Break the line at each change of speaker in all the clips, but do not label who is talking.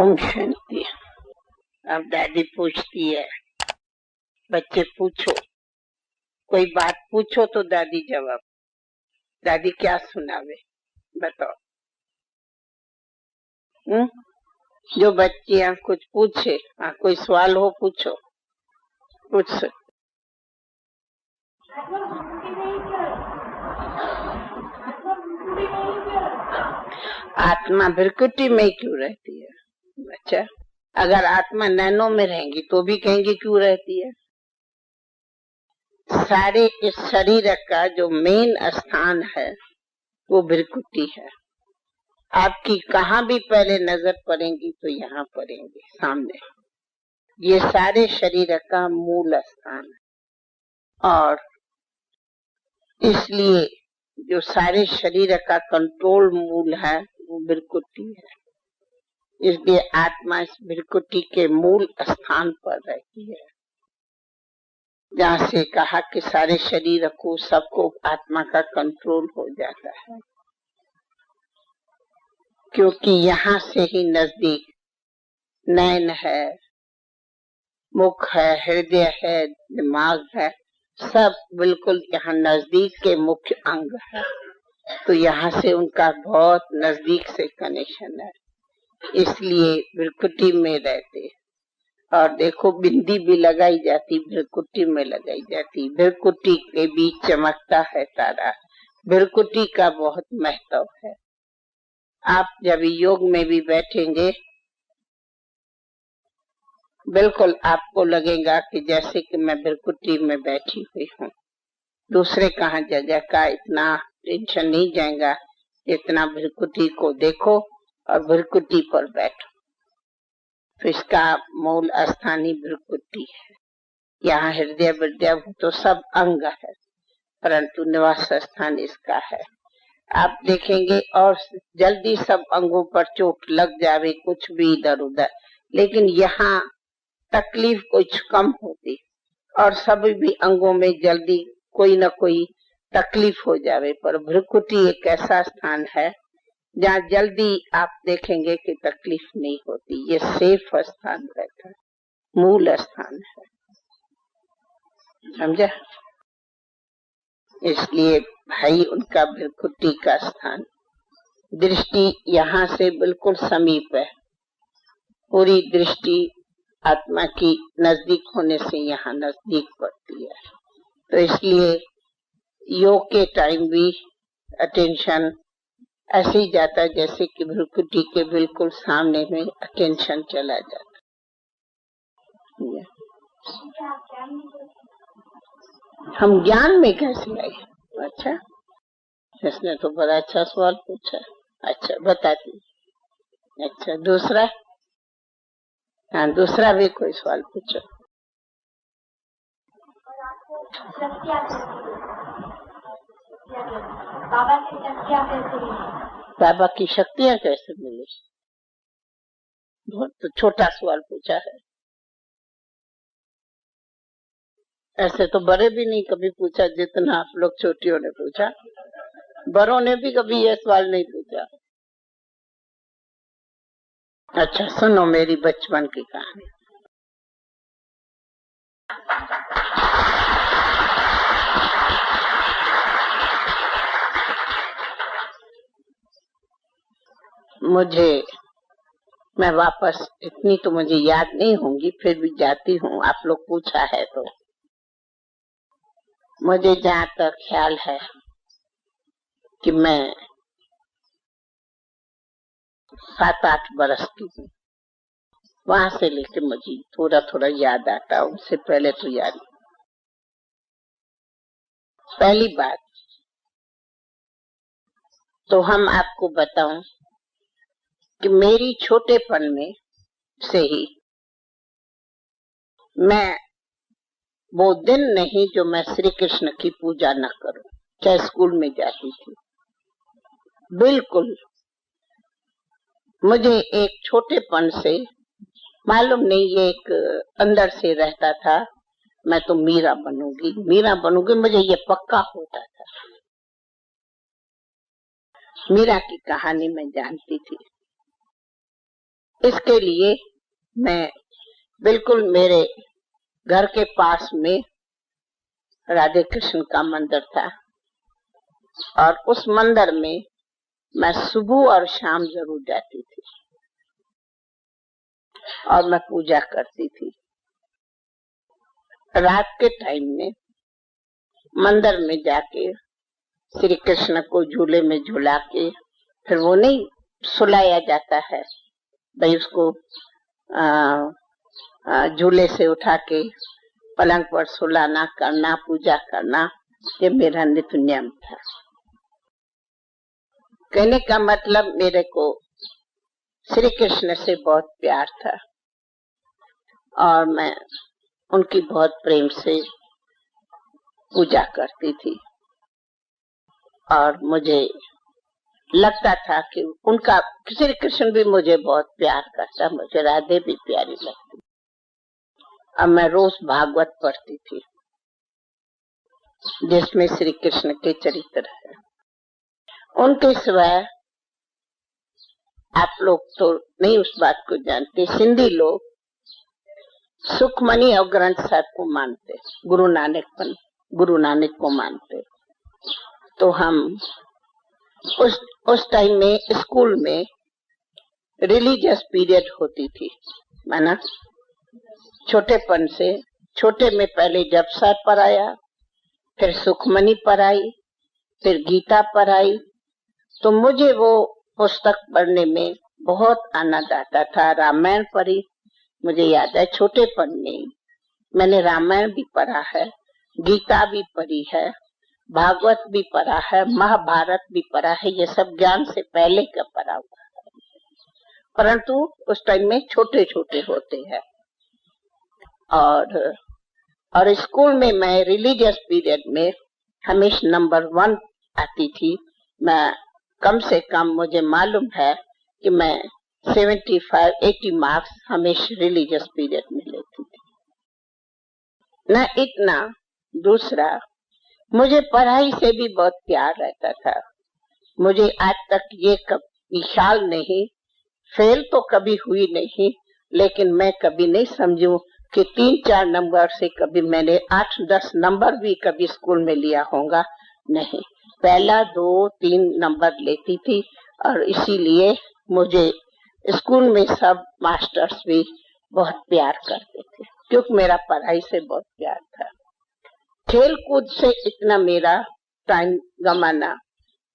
ओम शांति। अब दादी पूछती है, बच्चे पूछो, कोई बात पूछो तो दादी जवाब। दादी क्या सुनावे बताओ। जो बच्चियां कुछ पूछे, कोई सवाल हो पूछो, पूछ सकते। आत्मा भृकुटी में क्यों रहती है बच्चा? अगर आत्मा नैनो में रहेंगी तो भी कहेंगे क्यों रहती है। सारे इस शरीर का जो मेन स्थान है वो भृकुटी है। आपकी कहाँ भी पहले नजर पड़ेगी तो यहाँ पड़ेंगे सामने। ये सारे शरीर का मूल स्थान है और इसलिए जो सारे शरीर का कंट्रोल मूल है वो भृकुटी है। इसलिए आत्मा इस भृकुटी के मूल स्थान पर रहती है, जहाँ से कहा कि सारे शरीर को सबको आत्मा का कंट्रोल हो जाता है, क्योंकि यहाँ से ही नजदीक नैन है, मुख है, हृदय है, दिमाग है, सब बिल्कुल यहाँ नजदीक के मुख्य अंग है। तो यहाँ से उनका बहुत नजदीक से कनेक्शन है, इसलिए भृकुटी में रहते। और देखो बिंदी भी लगाई जाती, भृकुटी में लगाई जाती। भृकुटी के बीच चमकता है तारा। भृकुटी का बहुत महत्व है। आप जब योग में भी बैठेंगे बिल्कुल आपको लगेगा कि जैसे कि मैं भृकुटी में बैठी हुई हूँ। दूसरे कहाँ जगह का इतना टेंशन नहीं जाएगा, इतना भृकुटी को देखो और भृकुटी पर बैठो। तो इसका मूल स्थानीय भृकुटी है। यहाँ हृदय विद्या तो सब अंग है, परंतु निवास स्थान इसका है। आप देखेंगे और जल्दी सब अंगों पर चोट लग जावे, कुछ भी इधर उधर, लेकिन यहाँ तकलीफ कुछ कम होती और सभी भी अंगों में जल्दी कोई न कोई तकलीफ हो जावे। पर भृकुटी एक ऐसा स्थान है जहाँ जल्दी आप देखेंगे कि तकलीफ नहीं होती। ये सेफ स्थान रहता है, मूल स्थान है, समझा। इसलिए भाई उनका भृकुटी का स्थान, दृष्टि यहाँ से बिल्कुल समीप है। पूरी दृष्टि आत्मा की नजदीक होने से यहाँ नजदीक पड़ती है। तो इसलिए योग के टाइम भी अटेंशन ऐसे ही जाता है जैसे कि भृकुटी के बिल्कुल सामने में अटेंशन चला जाता। हम ज्ञान में कैसे आए? अच्छा, इसने तो बड़ा अच्छा सवाल पूछा। अच्छा बताती। अच्छा दूसरा, हाँ दूसरा भी कोई सवाल पूछो। बाबा की शक्तियाँ कैसे मिली? बहुत तो छोटा सवाल पूछा है। ऐसे तो बड़े भी नहीं कभी पूछा जितना आप लोग छोटियों ने पूछा। बड़ों ने भी कभी यह सवाल नहीं पूछा। अच्छा सुनो मेरी बचपन की कहानी। मैं वापस इतनी तो मुझे याद नहीं होंगी, फिर भी जाती हूँ, आप लोग पूछा है तो। मुझे जहाँ तक ख्याल है कि मैं 7-8 बरस की हूँ, वहां से लेके मुझे थोड़ा थोड़ा याद आता, उससे पहले तो याद। पहली बात तो हम आपको बताऊं कि मेरी छोटेपन में से ही मैं वो दिन नहीं जो मैं श्री कृष्ण की पूजा न करूं, चाहे स्कूल में जाती थी। बिल्कुल मुझे एक छोटेपन से मालूम नहीं, ये एक अंदर से रहता था, मैं तो मीरा बनूंगी, मुझे ये पक्का होता था। मीरा की कहानी मैं जानती थी इसके लिए मैं बिल्कुल मेरे घर के पास में राधे कृष्ण का मंदिर था और उस मंदिर में मैं सुबह और शाम जरूर जाती थी और मैं पूजा करती थी। रात के टाइम में मंदिर में जाके श्री कृष्ण को झूले में झूला के, फिर वो नहीं सुलाया जाता है भाई, उसको झूले से उठा के पलंग पर सुलाना, करना, पूजा करना, ये मेरा नित्य नियम था। कहने का मतलब मेरे को श्री कृष्ण से बहुत प्यार था और मैं उनकी बहुत प्रेम से पूजा करती थी और मुझे लगता था कि उनका श्री कृष्ण भी मुझे बहुत प्यार करता, मुझे राधे भी प्यारी लगती। अब मैं रोज भागवत पढ़ती थी जिसमें श्री कृष्ण के चरित्र है। उनके सिवाय आप लोग तो नहीं उस बात को जानते, सिंधी लोग सुखमनी और ग्रंथ साहब को मानते, गुरु नानक को मानते। तो हम उस टाइम में स्कूल में रिलीजियस पीरियड होती थी, माना छोटेपन से, छोटे में पहले जपसा पढ़ाया, फिर सुखमनी पढ़ाई, फिर गीता पढ़ाई। तो मुझे वो पुस्तक पढ़ने में बहुत आनंद आता था। रामायण पढ़ी, मुझे याद है छोटेपन में मैंने रामायण भी पढ़ा है, गीता भी पढ़ी है, भागवत भी पढ़ा है, महाभारत भी पढ़ा है। ये सब ज्ञान से पहले का पढ़ा हुआ है, परंतु उस टाइम में छोटे छोटे होते हैं। और स्कूल में मैं रिलीजियस पीरियड में हमेशा नंबर 1 आती थी। मैं कम से कम, मुझे मालूम है कि मैं 75-80 मार्क्स हमेशा रिलीजियस पीरियड में लेती थी। न इतना, दूसरा मुझे पढ़ाई से भी बहुत प्यार रहता था। मुझे आज तक ये कभी ख्याल नहीं, फेल तो कभी हुई नहीं, लेकिन मैं कभी नहीं समझूं कि 3-4 नंबर से कभी मैंने 8-10 नंबर भी कभी स्कूल में लिया होगा, नहीं। पहला 2-3 नंबर लेती थी और इसीलिए मुझे स्कूल में सब मास्टर्स भी बहुत प्यार करते थे, क्योंकि मेरा पढ़ाई से बहुत प्यार था। खेल कूद से इतना मेरा टाइम गमाना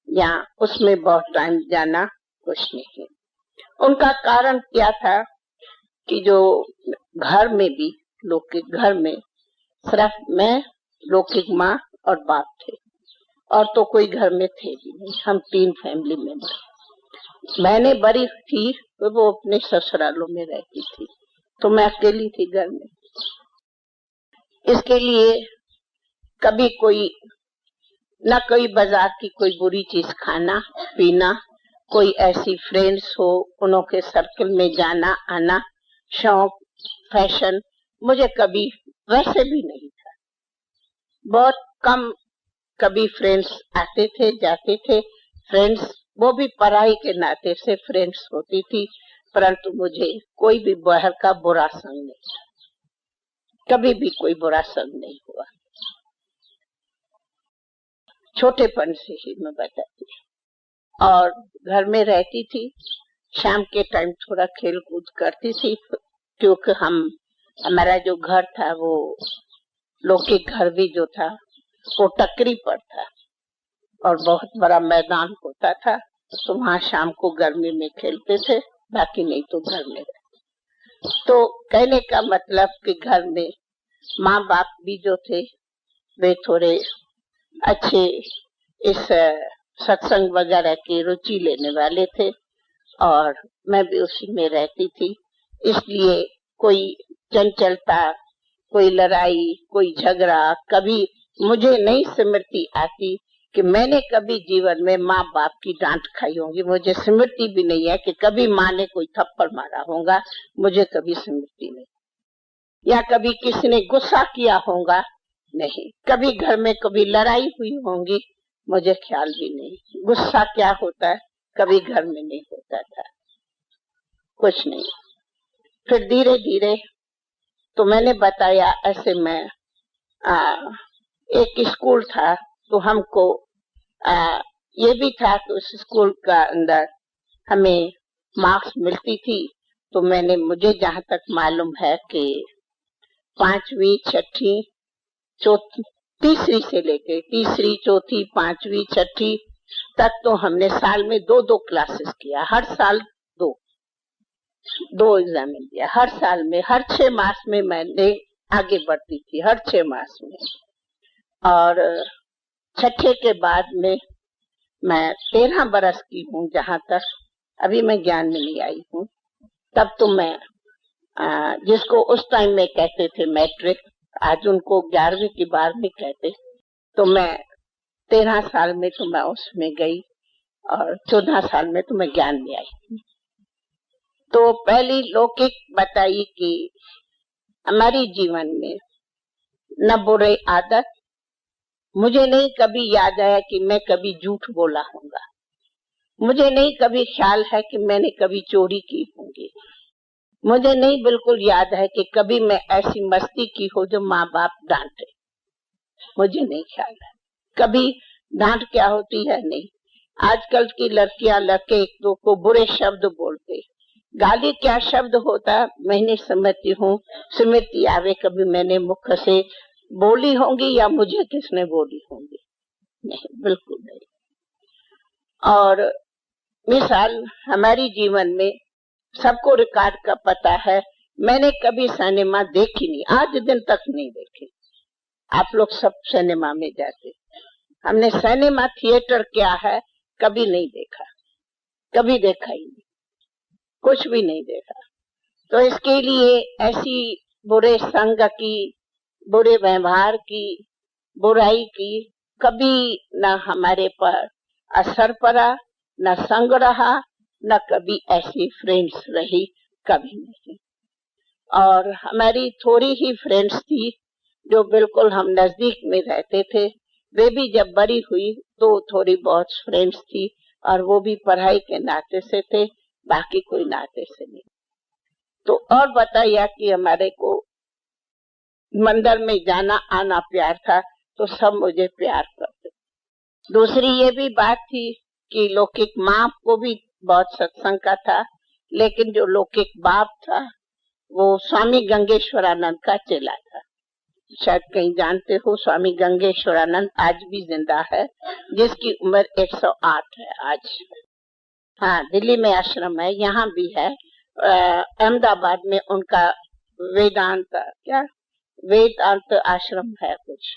या उसमें बहुत टाइम जाना कुछ नहीं। उनका कारण क्या था कि जो घर में भी, लौकिक घर में सिर्फ मैं, लौकिक माँ और बाप थे, और तो कोई घर में थे भी नहीं। हम 3 फैमिली मेंबर। मैंने बड़ी थी तो वो अपने ससुरालों में रहती थी, तो मैं अकेली थी घर में। इसके लिए कभी कोई न कोई बाजार की कोई बुरी चीज खाना पीना, कोई ऐसी फ्रेंड्स हो उन्हों के सर्कल में जाना आना, शौक फैशन, मुझे कभी वैसे भी नहीं था। बहुत कम कभी फ्रेंड्स आते थे जाते थे, फ्रेंड्स वो भी पढ़ाई के नाते से फ्रेंड्स होती थी, परंतु मुझे कोई भी बाहर का बुरा संग नहीं था, कभी भी कोई बुरा संग नहीं हुआ। छोटेपन से ही मैं बताती। और घर में रहती थी, शाम के टाइम थोड़ा खेल कूद करती थी, क्योंकि हमारा जो घर था वो लौकिक घर भी जो था वो टकरी पर था और बहुत बड़ा मैदान होता था, तो वहाँ शाम को गर्मी में खेलते थे, बाकी नहीं तो घर में रहते। तो कहने का मतलब कि घर में माँ बाप भी जो थे वे थोड़े अच्छे इस सत्संग वगैरह की रुचि लेने वाले थे और मैं भी उसी में रहती थी। इसलिए कोई चंचलता, कोई लड़ाई, कोई झगड़ा कभी मुझे नहीं स्मृति आती कि मैंने कभी जीवन में माँ बाप की डांट खाई होगी। मुझे स्मृति भी नहीं है कि कभी माँ ने कोई थप्पड़ मारा होगा, मुझे कभी स्मृति नहीं। या कभी किसी ने गुस्सा किया होगा, नहीं। कभी घर में कभी लड़ाई हुई होगी, मुझे ख्याल भी नहीं। गुस्सा क्या होता है कभी घर में नहीं होता था। कुछ नहीं। फिर धीरे धीरे तो मैंने बताया ऐसे मैं एक स्कूल था, तो हमको ये भी था कि उस स्कूल का अंदर हमें मार्क्स मिलती थी। तो मुझे जहाँ तक मालूम है कि 5वीं 6ठी चौथी तीसरी से लेके तीसरी चौथी 5वीं 6ठी तक तो हमने साल में 2-2 क्लासेस किया। हर साल दो एग्जाम दिया। हर साल में हर 6 मास में मैंने आगे बढ़ती थी, हर 6 मास में। और 6ठे के बाद में मैं 13 बरस की हूँ, जहाँ तक अभी मैं ज्ञान में नहीं आई हूँ। तब तो मैं जिसको उस टाइम में कहते थे मैट्रिक, आज उनको 11वीं की 12वीं कहते, तो मैं 13 साल में तो मैं उसमें गई और 14 साल में तो मैं ज्ञान में आई। तो पहली लौकिक बताई कि हमारी जीवन में न बुरे आदत, मुझे नहीं कभी याद आया कि मैं कभी झूठ बोला होगा, मुझे नहीं कभी ख्याल है कि मैंने कभी चोरी की होगी, मुझे नहीं बिल्कुल याद है कि कभी मैं ऐसी मस्ती की हो जो माँ बाप डांटे, मुझे नहीं ख्याल है। कभी डांट क्या होती है नहीं। आजकल की लड़कियां लड़के एक दो को बुरे शब्द बोलते, गाली क्या शब्द होता मैं नहीं समझती हूँ। स्मृति आवे कभी मैंने मुख से बोली होंगी या मुझे किसने बोली होंगी, नहीं, बिल्कुल नहीं। और मिसाल हमारी जीवन में सबको रिकॉर्ड का पता है, मैंने कभी सिनेमा देखी नहीं, आज दिन तक नहीं देखी। आप लोग सब सिनेमा में जाते, हमने सिनेमा थिएटर क्या है कभी नहीं देखा, कभी देखा ही नहीं, कुछ भी नहीं देखा। तो इसके लिए ऐसी बुरे संग की, बुरे व्यवहार की, बुराई की कभी न हमारे पर असर पड़ा, न संग रहा, न कभी ऐसी फ्रेंड्स रही, कभी नहीं। और हमारी थोड़ी ही फ्रेंड्स थी जो बिल्कुल हम नजदीक में रहते थे, वे भी जब बड़ी हुई तो थोड़ी बहुत फ्रेंड्स थी, और वो भी पढ़ाई के नाते से थे, बाकी कोई नाते से नहीं। तो और बताया कि हमारे को मंदिर में जाना आना प्यार था, तो सब मुझे प्यार करते। दूसरी ये भी बात थी कि लौकिक माँ को भी बहुत सत्संग का था, लेकिन जो लौकिक बाप था वो स्वामी गंगेश्वरानंद का चेला था। शायद कहीं जानते हो, स्वामी गंगेश्वरानंद आज भी जिंदा है, जिसकी उम्र 108 है आज। हाँ, दिल्ली में आश्रम है, यहाँ भी है। अहमदाबाद में उनका वेदांत आश्रम है, कुछ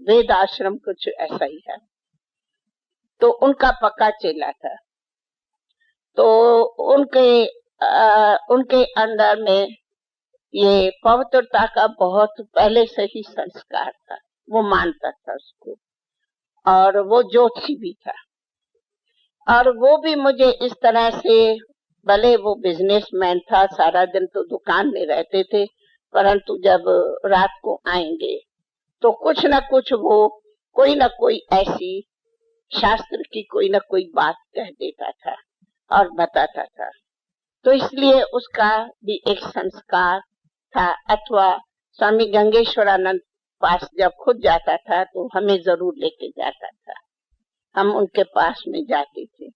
वेद आश्रम कुछ ऐसा ही है। तो उनका पक्का चेला था। तो उनके अंदर में ये पवित्रता का बहुत पहले से ही संस्कार था, वो मानता था उसको, और वो ज्योतिषी भी था। और वो भी मुझे इस तरह से, भले वो बिजनेसमैन था, सारा दिन तो दुकान में रहते थे, परंतु जब रात को आएंगे तो कुछ न कुछ वो कोई न कोई ऐसी शास्त्र की कोई न कोई बात कह देता था और बताता था। तो इसलिए उसका भी एक संस्कार था। अथवा स्वामी गंगेश्वरानंद पास जब खुद जाता था तो हमें जरूर लेके जाता था, हम उनके पास में जाते थे,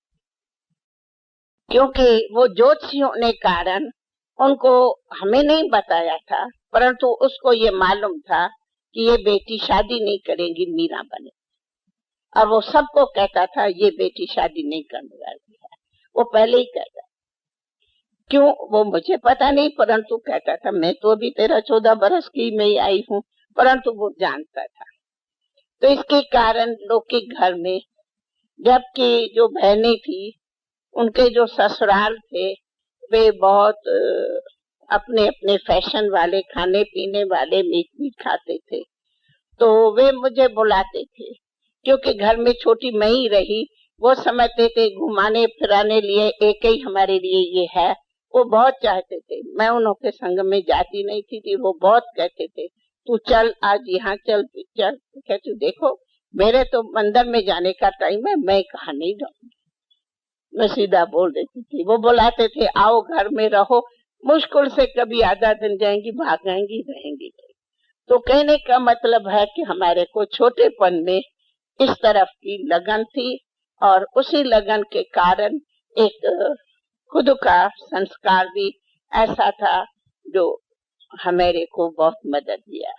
क्योंकि वो ज्योतिषी होने कारण उनको हमें नहीं बताया था, परंतु उसको ये मालूम था कि ये बेटी शादी नहीं करेगी, मीरा बने। और वो सबको कहता था ये बेटी शादी नहीं करने वाली है, वो पहले ही कहता। क्यों वो मुझे पता नहीं, परंतु कहता था। मैं तो अभी 13-14 बरस की में आई हूँ, परंतु वो जानता था। तो इसके कारण लोग के घर में, जबकि जो बहनें थी उनके जो ससुराल थे वे बहुत अपने अपने फैशन वाले, खाने पीने वाले, मीठ मीठ खाते थे, तो वे मुझे बुलाते थे, क्योंकि घर में छोटी मैं ही रही। वो समझते थे घुमाने फिराने लिए एक ही हमारे लिए ये है, वो बहुत चाहते थे। मैं उनके संग में जाती नहीं थी, वो बहुत कहते थे तू चल, आज यहाँ चल, चल। कहती देखो मेरे तो मंदिर में जाने का टाइम है, मैं कहा नहीं जाऊंगी। मैं सीधा बोल देती थी। वो बुलाते थे आओ घर में रहो, मुश्किल से कभी आधा दिन जाएंगी, भागेंगी, रहेंगी। तो कहने का मतलब है कि हमारे को छोटेपन में इस तरफ की लगन थी और उसी लगन के कारण एक खुद का संस्कार भी ऐसा था जो हमारे को बहुत मदद दिया।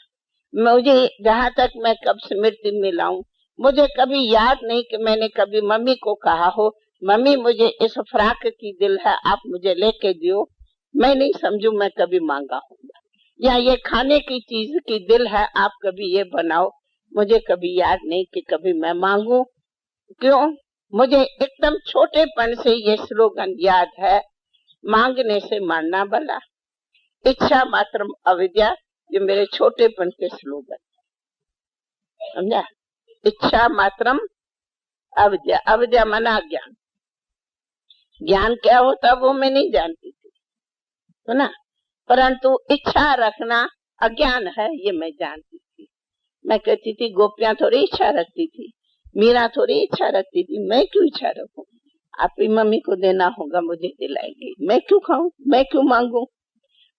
मुझे जहाँ तक मैं कब स्मृति में लाऊं, मुझे कभी याद नहीं कि मैंने कभी मम्मी को कहा हो मम्मी मुझे इस फ्राक की दिल है, आप मुझे लेके दियो। मैं नहीं समझू मैं कभी मांगा होगा। या ये खाने की चीज की दिल है, आप कभी ये बनाओ। मुझे कभी याद नहीं कि कभी मैं मांगू। क्यों? मुझे एकदम छोटेपन से ये स्लोगन याद है, मांगने से मरना भला, इच्छा मात्र अविद्या। ये मेरे छोटेपन के स्लोगन, समझा? इच्छा मात्रम अविद्या, अविद्या मना ज्ञान। ज्ञान क्या होता वो मैं नहीं जानती थी, तो ना, परंतु इच्छा रखना अज्ञान है ये मैं जानती थी। मैं कहती थी गोपियां थोड़ी इच्छा रखती थी, मीरा थोड़ी इच्छा रखती थी, मैं क्यों इच्छा रखूं? आपकी मम्मी को देना होगा, मुझे दिलाएगी, मैं क्यों खाऊं, मैं क्यों मांगू?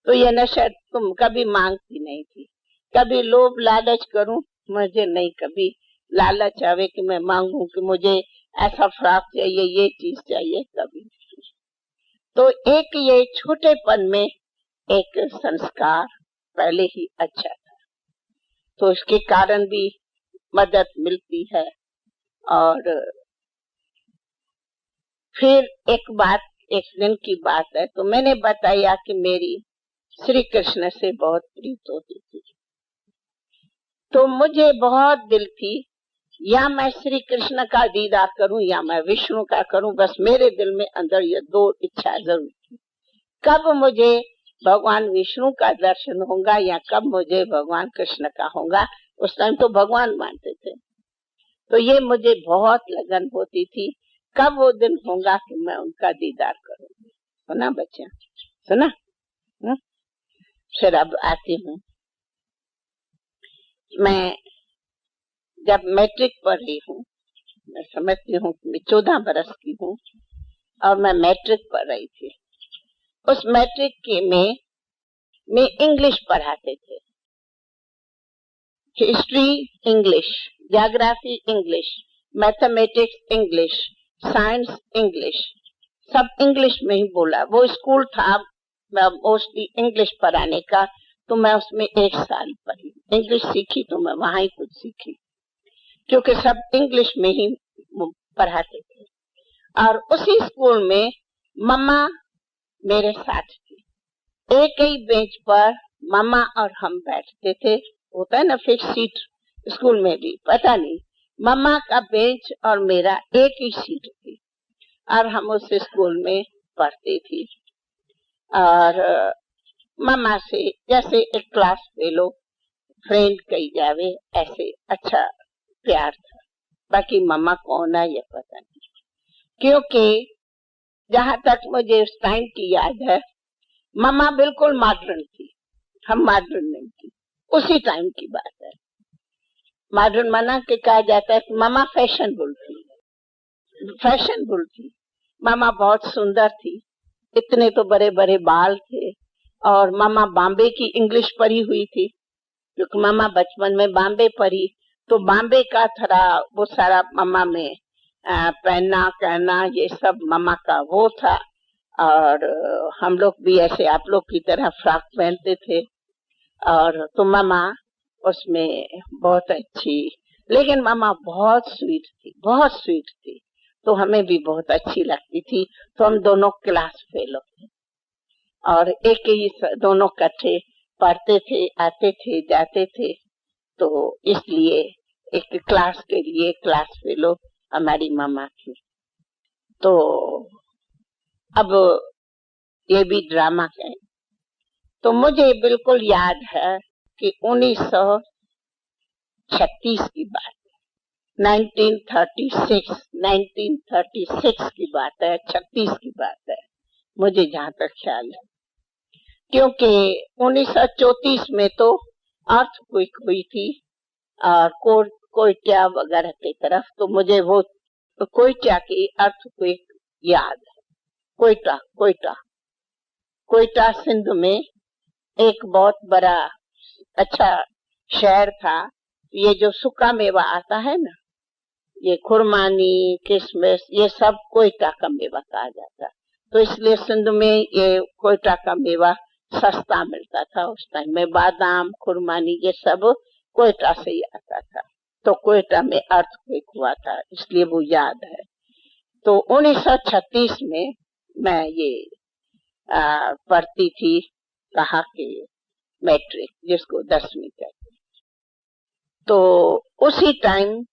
तो ये नशा तुम कभी मांगती नहीं थी। कभी लोभ लालच करूं, मुझे नहीं कभी लालच आवे कि मैं मांगू कि मुझे ऐसा फ्रॉक चाहिए, ये चीज चाहिए, कभी नहीं। तो एक ये छोटेपन में एक संस्कार पहले ही अच्छा था, तो उसके कारण भी मदद मिलती है। और फिर एक बात, एक दिन की बात है, तो मैंने बताया कि मेरी श्री कृष्ण से बहुत प्रीत होती थी। तो मुझे बहुत दिल थी या मैं श्री कृष्ण का दीदार करूं या मैं विष्णु का करूं। बस मेरे दिल में अंदर ये दो इच्छा जरूर थी, कब मुझे भगवान विष्णु का दर्शन होगा या कब मुझे भगवान कृष्ण का होगा। उस टाइम तो भगवान मानते थे, तो ये मुझे बहुत लगन होती थी कब वो दिन होगा कि मैं उनका दीदार करूंगी। सुना बच्चा, सुना? फिर अब आती हूँ, मैं जब मैट्रिक पढ़ रही हूँ, मैं समझती हूँ कि मैं 14 बरस की हूँ और मैं मैट्रिक पढ़ रही थी। उस मैट्रिक के में इंग्लिश पढ़ाते थे, history English, geography English, mathematics English, science English, सब इंग्लिश में ही बोला। वो स्कूल था मोस्टली इंग्लिश पढ़ाने का, तो मैं उसमें 1 साल पढ़ी, इंग्लिश सीखी, तो मैं वहां ही कुछ सीखी क्योंकि सब इंग्लिश में ही पढ़ाते थे। और उसी स्कूल में मम्मा मेरे साथ थी, एक ही बेंच पर मम्मा और हम बैठते थे। होता है ना फिक्स सीट स्कूल में भी, पता नहीं, मम्मा का बेंच और मेरा एक ही सीट थी और हम उस स्कूल में पढ़ते थी। और मम्मा से जैसे एक क्लास फेलो फ्रेंड कही जावे, ऐसे अच्छा प्यार था। बाकी मम्मा कौन है ये पता नहीं, क्योंकि जहां तक मुझे उस टाइम की याद है, मम्मा बिल्कुल मॉडर्न थी, हम मॉडर्न नहीं थी। उसी टाइम की बात है। मॉडर्न माना के कहा जाता है कि मम्मा फैशनेबल थी, फैशनेबल थी। मामा बहुत सुंदर थी, इतने तो बड़े बड़े बाल थे। और मामा बॉम्बे की इंग्लिश पढ़ी हुई थी, क्योंकि मामा बचपन में बॉम्बे पढ़ी, तो बॉम्बे का थोड़ा वो सारा मामा में पहनना करना ये सब मामा का वो था। और हम लोग भी ऐसे आप लोग की तरह फ्रॉक पहनते थे। और तो मामा उसमें बहुत अच्छी, लेकिन मामा बहुत स्वीट थी, बहुत स्वीट थी, तो हमें भी बहुत अच्छी लगती थी। तो हम दोनों क्लास फेलो थे और एक ही दोनों इकट्ठे पढ़ते थे, आते थे, जाते थे। तो इसलिए एक क्लास के लिए क्लास फेलो हमारी मामा थी। तो अब ये भी ड्रामा है। तो मुझे बिल्कुल याद है कि 1936 की बात, 1936 की बात है, 36 की बात है, मुझे जहाँ तक ख्याल है। क्योंकि 1934 में तो अर्थक्वेक हुई थी और कोयटा वगैरह की तरफ, तो मुझे वो कोयटा की अर्थक्वेक याद है। कोयटा कोयटा कोयटा सिंध में एक बहुत बड़ा अच्छा शहर था। ये जो सूखा मेवा आता है ना, ये खुरमानी, किशमिश, ये सब कोयटा का मेवा कहा जाता। तो इसलिए सिंध में ये कोयटा का मेवा सस्ता मिलता था उस टाइम में। बादाम, खुरमानी, ये सब कोयटा से ही आता था। तो कोयटा में अर्थक्वेक हुआ था, इसलिए वो याद है। तो 1936 में मैं ये पढ़ती थी, कहा कि मैट्रिक, जिसको 10वीं कहते। तो उसी टाइम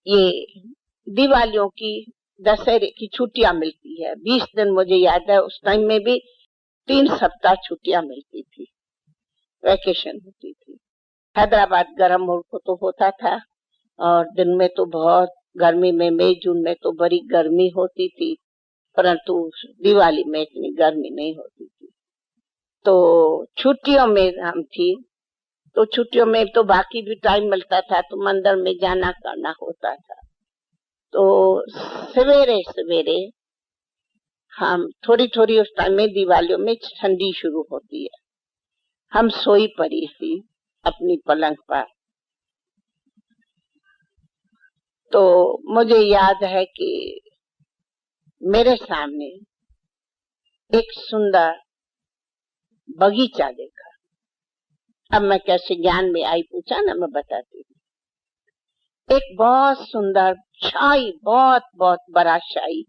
ये दिवालियों की, दशहरे की छुट्टियां मिलती है, 20 दिन मुझे याद है। उस टाइम में भी 3 सप्ताह छुट्टियां मिलती थी, वैकेशन होती थी। हैदराबाद गर्म मुल्क तो होता था, और दिन में तो बहुत गर्मी में, मई जून में तो बड़ी गर्मी होती थी, परंतु दिवाली में इतनी गर्मी नहीं होती थी। तो छुट्टियों में हम थी, तो छुट्टियों में तो बाकी भी टाइम मिलता था, तो मंदिर में जाना करना होता था। तो सवेरे सवेरे हम थोड़ी थोड़ी, उस टाइम में दिवालियों में ठंडी शुरू होती है, हम सोई पड़ी थी अपनी पलंग पर। तो मुझे याद है कि मेरे सामने एक सुंदर बगीचा देखा। अब मैं कैसे ज्ञान में आई, पूछा ना, मैं बताती हूँ। एक बहुत सुंदर शाही, बहुत बहुत बड़ा शाही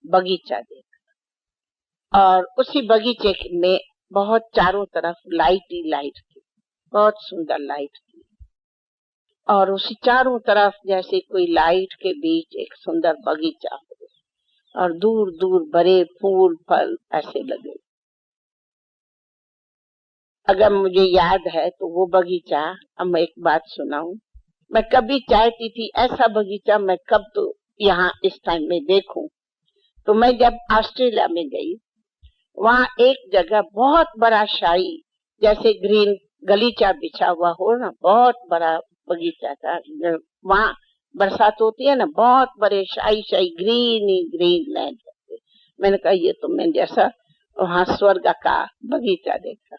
बगीचा देखा, और उसी बगीचे में बहुत चारों तरफ लाइट ही लाइट थी, बहुत सुंदर लाइट थी। और उसी चारों तरफ जैसे कोई लाइट के बीच एक सुंदर बगीचा हो, और दूर दूर बड़े फूल फल ऐसे लगे। अगर मुझे याद है तो वो बगीचा, अब मैं एक बात सुनाऊं, मैं कभी चाहती थी ऐसा बगीचा मैं कब तो यहाँ इस टाइम में देखूं। तो मैं जब ऑस्ट्रेलिया में गई, वहाँ एक जगह बहुत बड़ा शाही, जैसे ग्रीन गलीचा बिछा हुआ हो ना, बहुत बड़ा बगीचा था। वहाँ बरसात होती है ना, बहुत बड़े शाही शाही ग्रीन ही ग्रीन लैंड। मैंने कहा ये तो मैं जैसा वहाँ स्वर्ग का बगीचा देखा।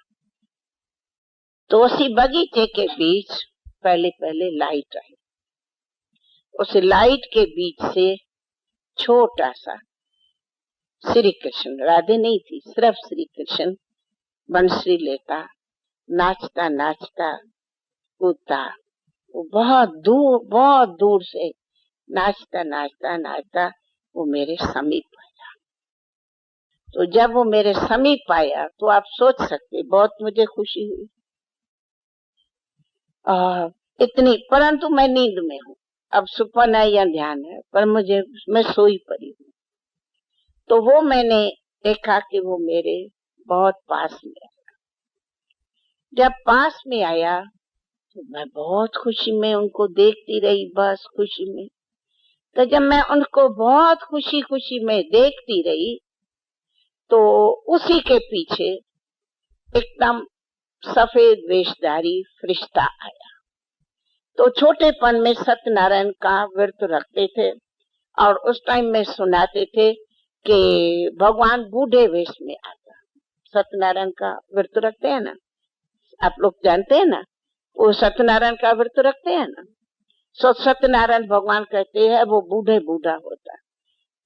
तो उसी बगीचे के बीच पहले पहले लाइट आई, उस लाइट के बीच से छोटा सा श्री कृष्ण, राधे नहीं थी, सिर्फ श्री कृष्ण बंसरी लेता, नाचता नाचता कूदता, वो बहुत दूर से नाचता नाचता नाचता वो मेरे समीप आया। तो जब वो मेरे समीप आया तो आप सोच सकते, बहुत मुझे खुशी हुई। इतनी, परंतु मैं नींद में हूँ, अब सपना या ध्यान है, पर मैं सोई पड़ी हूँ। तो वो मैंने देखा कि वो मेरे बहुत पास में आया। जब पास में आया तो मैं बहुत खुशी में उनको देखती रही, बस खुशी में। तो जब मैं उनको बहुत खुशी खुशी में देखती रही, तो उसी के पीछे एकदम सफेद वेशधारी फरिश्ता आया। तो छोटेपन में सत्यनारायण का व्रत रखते थे, और उस टाइम में सुनाते थे कि भगवान बूढ़े वेश में आता। सत्यनारायण का व्रत रखते हैं ना, आप लोग जानते हैं ना, वो सत्यनारायण का व्रत रखते हैं ना। सत्यनारायण भगवान कहते हैं वो बूढ़े बूढ़ा होता।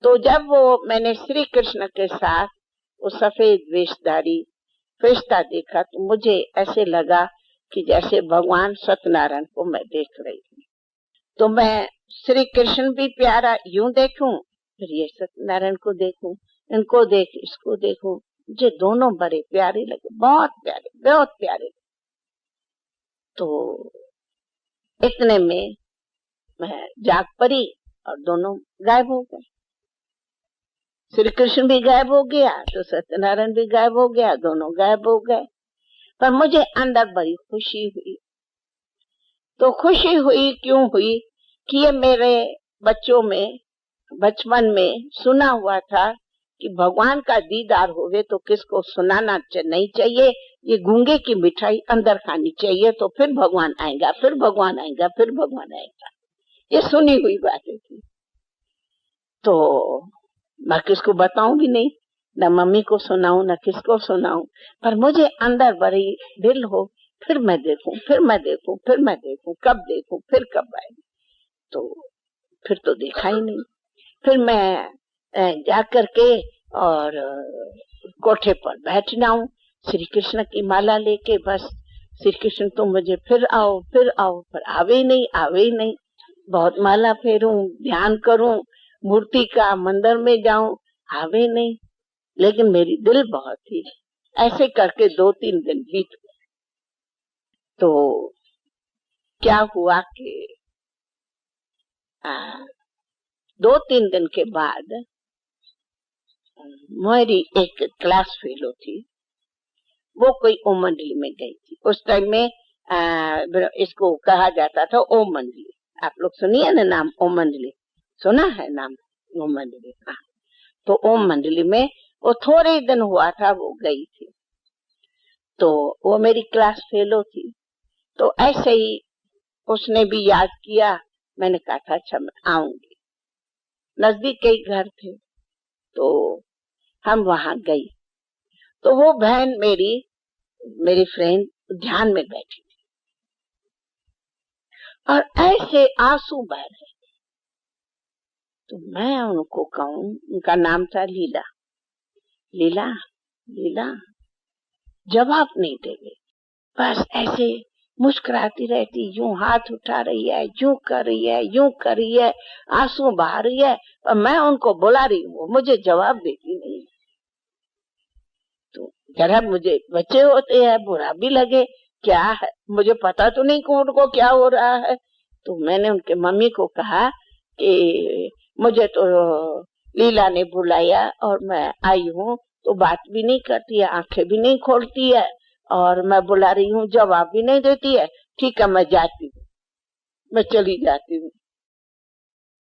तो जब वो मैंने श्री कृष्ण के साथ वो सफेद वेशधारी फरिश्ता देखा, तो मुझे ऐसे लगा कि जैसे भगवान सत्यनारायण को मैं देख रही हूँ। तो मैं श्री कृष्ण भी प्यारा यूं देखूं, फिर ये सत्यनारायण को देखूं, इनको देख इसको देखूं, मुझे दोनों बड़े प्यारे लगे, बहुत प्यारे, बहुत प्यारे। तो इतने में मैं जाग पड़ी और दोनों गायब हो गए। श्री कृष्ण भी गायब हो गया, तो सत्यनारायण भी गायब हो गया, दोनों गायब हो गए। पर मुझे अंदर बड़ी खुशी हुई। तो खुशी हुई क्यों हुई कि ये मेरे बच्चों में, बचपन में सुना हुआ था कि भगवान का दीदार होवे तो किसको सुनाना नहीं चाहिए, ये गूंगे की मिठाई अंदर खानी चाहिए, तो फिर भगवान आएगा, फिर भगवान आएगा, फिर भगवान आएगा। ये सुनी हुई बातें थी। तो मैं किसको बताऊंगी नहीं, न मम्मी को सुनाऊं न किसको सुनाऊं, पर मुझे अंदर बड़ी दिल हो फिर मैं देखूं, फिर मैं देखूं, फिर मैं देखूं, कब देखूं, फिर कब आए। तो फिर तो देखा ही नहीं। फिर मैं जाकर के और कोठे पर बैठ जाऊं श्री कृष्ण की माला लेके, बस श्री कृष्ण तो मुझे फिर आओ फिर आओ, पर आवे ही नहीं, आवे ही नहीं। बहुत माला फेरूं, ध्यान करूं, मूर्ति का मंदिर में जाऊं, आवे नहीं। लेकिन मेरी दिल बहुत थी। ऐसे करके 2-3 दिन बीत गए। तो क्या हुआ कि 2-3 दिन के बाद मेरी एक क्लास फेलो थी, वो कोई ओम मंडली में गई थी। उस टाइम में इसको कहा जाता था ओम मंडली। आप लोग सुनिए ना नाम ओम मंडली, सुना है नाम ओम मंडली? हाँ, तो ओम मंडली में वो थोड़े दिन हुआ था वो गई थी। तो वो मेरी क्लास फेलो थी। तो ऐसे ही उसने भी याद किया, मैंने कहा था अच्छा मैं आऊंगी। नजदीक कई घर थे तो हम वहां गई। तो वो बहन मेरी फ्रेंड ध्यान में बैठी थी और ऐसे आंसू बह रहे। तो मैं उनको कहूं, उनका नाम था लीला। लीला लीला जवाब नहीं दे रही, बस ऐसे मुस्कुराती रहती, यूं हाथ उठा रही है, यूं कर रही है, यूं कर रही है, आंसू बहा रही है, और मैं उनको बुला रही हूँ, मुझे जवाब देती नहीं। तो जरा मुझे बच्चे होते हैं, बुरा भी लगे, क्या है मुझे पता तो नहीं कि उनको क्या हो रहा है। तो मैंने उनके मम्मी को कहा कि मुझे तो लीला ने बुलाया और मैं आई हूँ, तो बात भी नहीं करती है, आंखें भी नहीं खोलती है, और मैं बुला रही हूँ जवाब भी नहीं देती है। ठीक है मैं जाती हूँ, मैं चली जाती हूँ।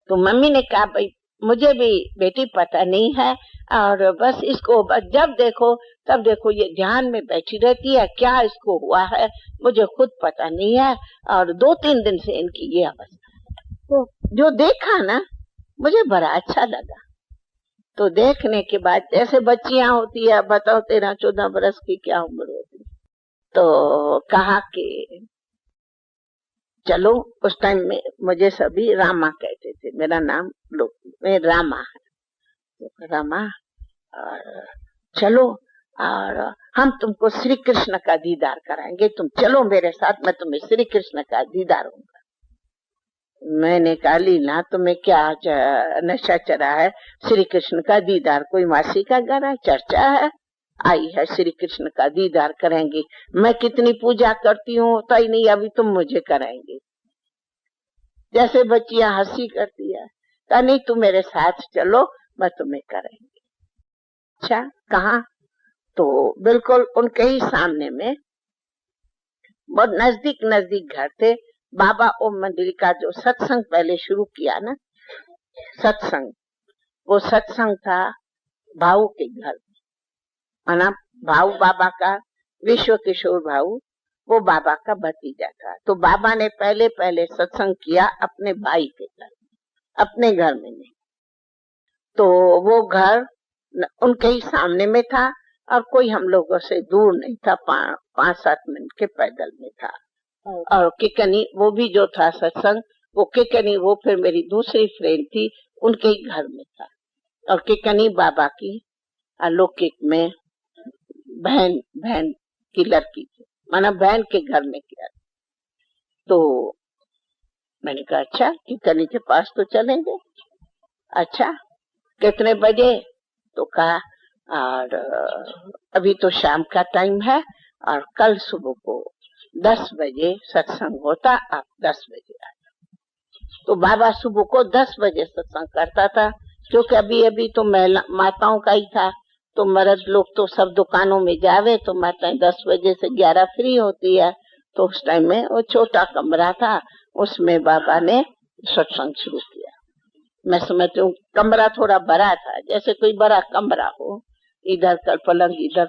तो मम्मी ने कहा भाई मुझे भी बेटी पता नहीं है, और बस इसको बस जब देखो तब देखो ये ध्यान में बैठी रहती है, क्या इसको हुआ है मुझे खुद पता नहीं है, और 2-3 दिन से इनकी ये अवस्था। तो जो देखा ना मुझे बड़ा अच्छा लगा। तो देखने के बाद जैसे बच्चियां होती है, बताओ 13-14 बरस की क्या उम्र होती, तो कहा कि चलो, उस टाइम में मुझे सभी रामा कहते थे, मेरा नाम लोग में रामा है, तो रामा और चलो और हम तुमको श्री कृष्ण का दीदार कराएंगे, तुम चलो मेरे साथ, मैं तुम्हें श्री कृष्ण का दीदार होगा। मैंने कहा लीला तुम्हें क्या नशा चढ़ा है, श्री कृष्ण का दीदार कोई मासी का घर है, चर्चा है, आई है श्री कृष्ण का दीदार करेंगे। मैं कितनी पूजा करती हूँ तो ही नहीं, अभी तुम मुझे कराएंगे। जैसे बच्चियां हंसी करती है, कहा नहीं तुम मेरे साथ चलो, मैं तुम्हें कराएंगे। अच्छा कहाँ? तो बिल्कुल उनके ही सामने में, बहुत नजदीक नजदीक घर थे। बाबा ओम मंडली का जो सत्संग पहले शुरू किया ना, सत्संग, वो सत्संग था भाऊ के घर में। माना भाऊ बाबा का, विश्व किशोर भाऊ, वो बाबा का भतीजा था। तो बाबा ने पहले पहले सत्संग किया अपने भाई के घर, अपने घर में नहीं। तो वो घर उनके ही सामने में था और कोई हम लोगों से दूर नहीं था, 5-7 मिनट के पैदल में था। और किकनी वो भी जो था सत्संग, वो किकनी वो फिर मेरी दूसरी फ्रेंड थी, उनके ही घर में था। और किकनी बाबा की अलौकिक में बहन की लड़की थी, माना बहन के घर में किया। तो मैंने कहा अच्छा किकनी के पास तो चलेंगे। अच्छा कितने बजे? तो कहा और अभी तो शाम का टाइम है और कल सुबह को 10 बजे सत्संग होता, आप 10 बजे आ जाओ। तो बाबा सुबह को 10 बजे सत्संग करता था, क्योंकि अभी अभी तो माताओं का ही था, तो मर्द लोग तो सब दुकानों में जावे, तो माताएं 10 बजे से 11 फ्री होती है। तो उस टाइम में वो छोटा कमरा था, उसमें बाबा ने सत्संग शुरू किया। मैं समझती हूँ कमरा थोड़ा बड़ा था, जैसे कोई बड़ा कमरा हो, इधर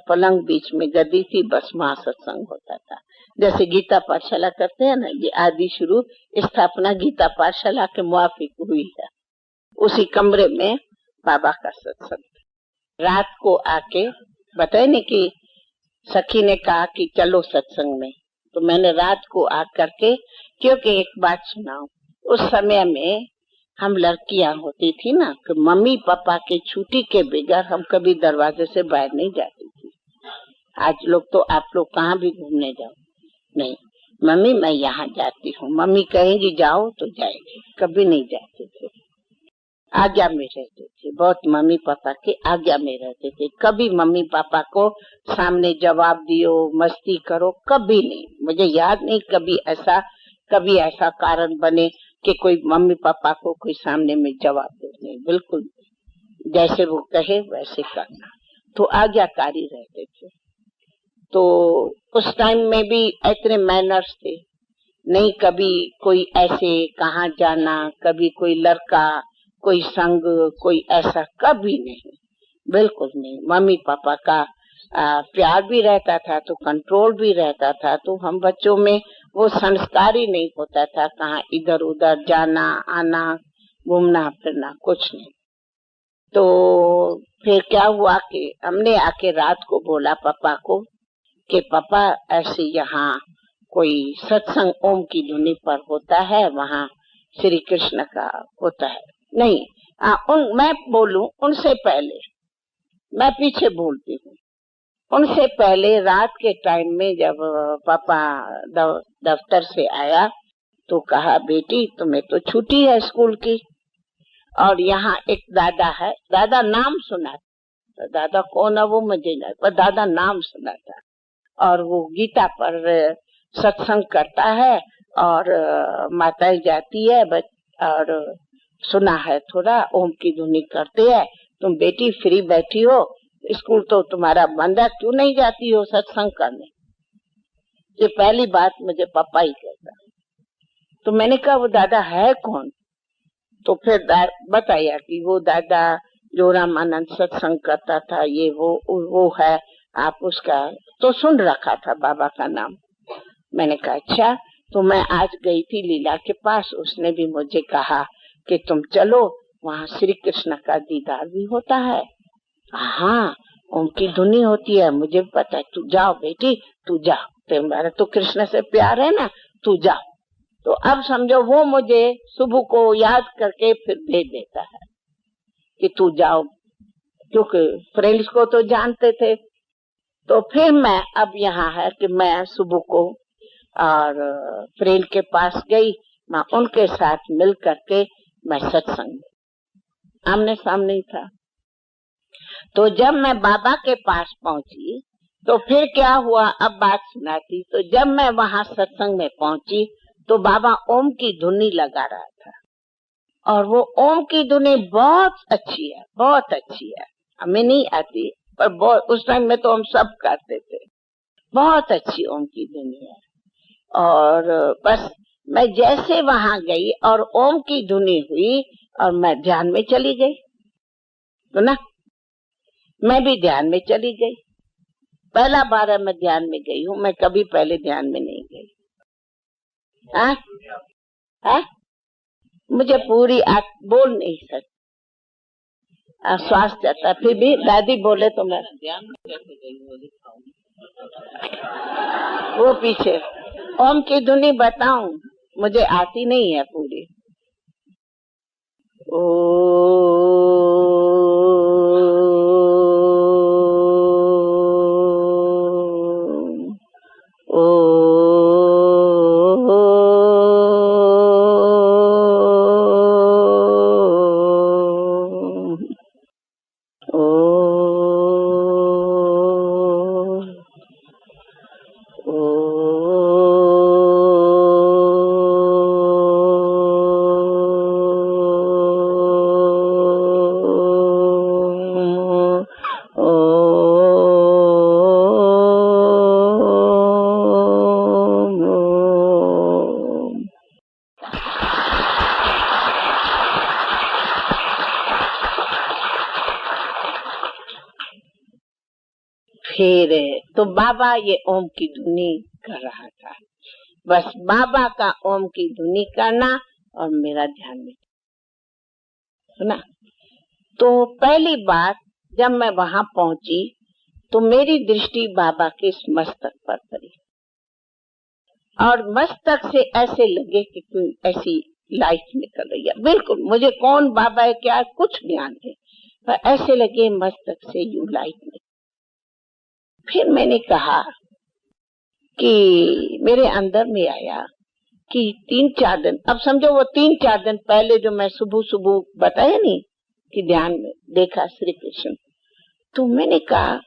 पलंग, बीच में गद्दी थी, बस वहां सत्संग होता था। जैसे गीता पाठशाला करते हैं ना, ये आदि शुरू स्थापना गीता पाठशाला के मुआफिक हुई है। उसी कमरे में बाबा का सत्संग। रात को आके बताए नहीं कि सखी ने कहा कि चलो सत्संग में, तो मैंने रात को आकर के, क्योंकि एक बात सुनाऊं, उस समय में हम लड़कियां होती थी ना, कि मम्मी पापा के छुट्टी के बगैर हम कभी दरवाजे से बाहर नहीं जाती थी। आज लोग तो आप लोग कहाँ भी घूमने जाओ, नहीं, मम्मी मैं यहाँ जाती हूँ, मम्मी कहेंगी जाओ तो जाएगी, कभी नहीं जाते थे। आज्ञा में रहते थे, बहुत मम्मी पापा के आज्ञा में रहते थे। कभी मम्मी पापा को सामने जवाब दियो, मस्ती करो, कभी नहीं। मुझे याद नहीं कभी ऐसा कारण बने कि कोई मम्मी पापा को कोई सामने में जवाब दे, नहीं, बिल्कुल जैसे वो कहे वैसे करना। तो आज्ञाकारी रहते थे। तो उस टाइम में भी इतने मैनर्स थे नहीं, कभी कोई ऐसे कहाँ जाना, कभी कोई लड़का, कोई संग, कोई ऐसा, कभी नहीं, बिल्कुल नहीं। मम्मी पापा का प्यार भी रहता था तो कंट्रोल भी रहता था, तो हम बच्चों में वो संस्कार ही नहीं होता था, कहाँ इधर उधर जाना आना, घूमना फिरना, कुछ नहीं। तो फिर क्या हुआ कि हमने आके रात को बोला पापा को कि पापा ऐसे यहाँ कोई सत्संग ओम की धुनी पर होता है, वहाँ श्री कृष्ण का होता है। नहीं, मैं बोलूं उनसे पहले, मैं पीछे बोलती हूँ। उनसे पहले रात के टाइम में जब पापा दफ्तर से आया तो कहा बेटी तुम्हें तो छुट्टी है स्कूल की, और यहाँ एक दादा है, दादा नाम सुना था, दादा कौन है वो मुझे नहीं, पर दादा नाम सुना था, और वो गीता पर सत्संग करता है और माताएं जाती है और सुना है थोड़ा, ओम की धुनी करते हैं, तुम बेटी फ्री बैठी हो, स्कूल तो तुम्हारा बंद है, क्यों नहीं जाती हो सत्संग करने। ये पहली बात मुझे पापा ही कहता। तो मैंने कहा वो दादा है कौन, तो फिर बताया कि वो दादा जो रामानंद सत्संग करता था, ये वो है, आप उसका तो सुन रखा था बाबा का नाम। मैंने कहा अच्छा। तो मैं आज गई थी लीला के पास, उसने भी मुझे कहा कि तुम चलो, वहाँ श्री कृष्ण का दीदार भी होता है। हाँ, उनकी धुनी होती है, मुझे पता है, तू जाओ बेटी, तू जाओ, तुम्हारा तो कृष्ण से प्यार है ना, तू जाओ। तो अब समझो वो मुझे सुबह को याद करके फिर भेज देता है कि तू जाओ, क्योंकि फ्रेंड्स को तो जानते थे। तो फिर मैं अब यहाँ है कि मैं सुबह को और फ्रेंड के पास गई, मैं उनके साथ मिल करके मैं सत्संग आमने सामने ही था। तो जब मैं बाबा के पास पहुंची तो फिर क्या हुआ, अब बात सुनाती। तो जब मैं वहां सत्संग में पहुंची तो बाबा ओम की धुनी लगा रहा था, और वो ओम की धुनी बहुत अच्छी है, बहुत अच्छी है, हमें नहीं आती पर बहुत, उस टाइम में तो हम सब करते थे, बहुत अच्छी ओम की धुनी है। और बस मैं जैसे वहां गई और ओम की धुनी हुई और मैं ध्यान में चली गई, तो ना मैं भी ध्यान में चली गई। पहला बार मैं ध्यान में गई हूँ, मैं कभी पहले ध्यान में नहीं गई। हाँ, मुझे पूरी बोल नहीं सकती, श्वास जाता, फिर भी दादी बोले तो मैं ध्यान में कैसे गई वो पीछे ओम की धुनी बताऊं, मुझे आती नहीं है पूरी। फिर तो बाबा ये ओम की धुनी कर रहा था, बस बाबा का ओम की धुनी करना और मेरा ध्यान में सुना। तो पहली बार जब मैं वहां पहुंची तो मेरी दृष्टि बाबा के इस मस्तक पर पड़ी और मस्तक से ऐसे लगे कि कोई ऐसी लाइट निकल रही है। बिल्कुल मुझे कौन बाबा है क्या कुछ ज्ञान है, पर ऐसे लगे मस्तक से यूं लाइट निकल। फिर मैंने कहा कि मेरे अंदर में आया कि 3-4 दिन, अब समझो वो 3-4 दिन पहले जो मैं सुबह सुबह बताया नहीं कि ध्यान में देखा श्री कृष्ण, तो मैंने कहा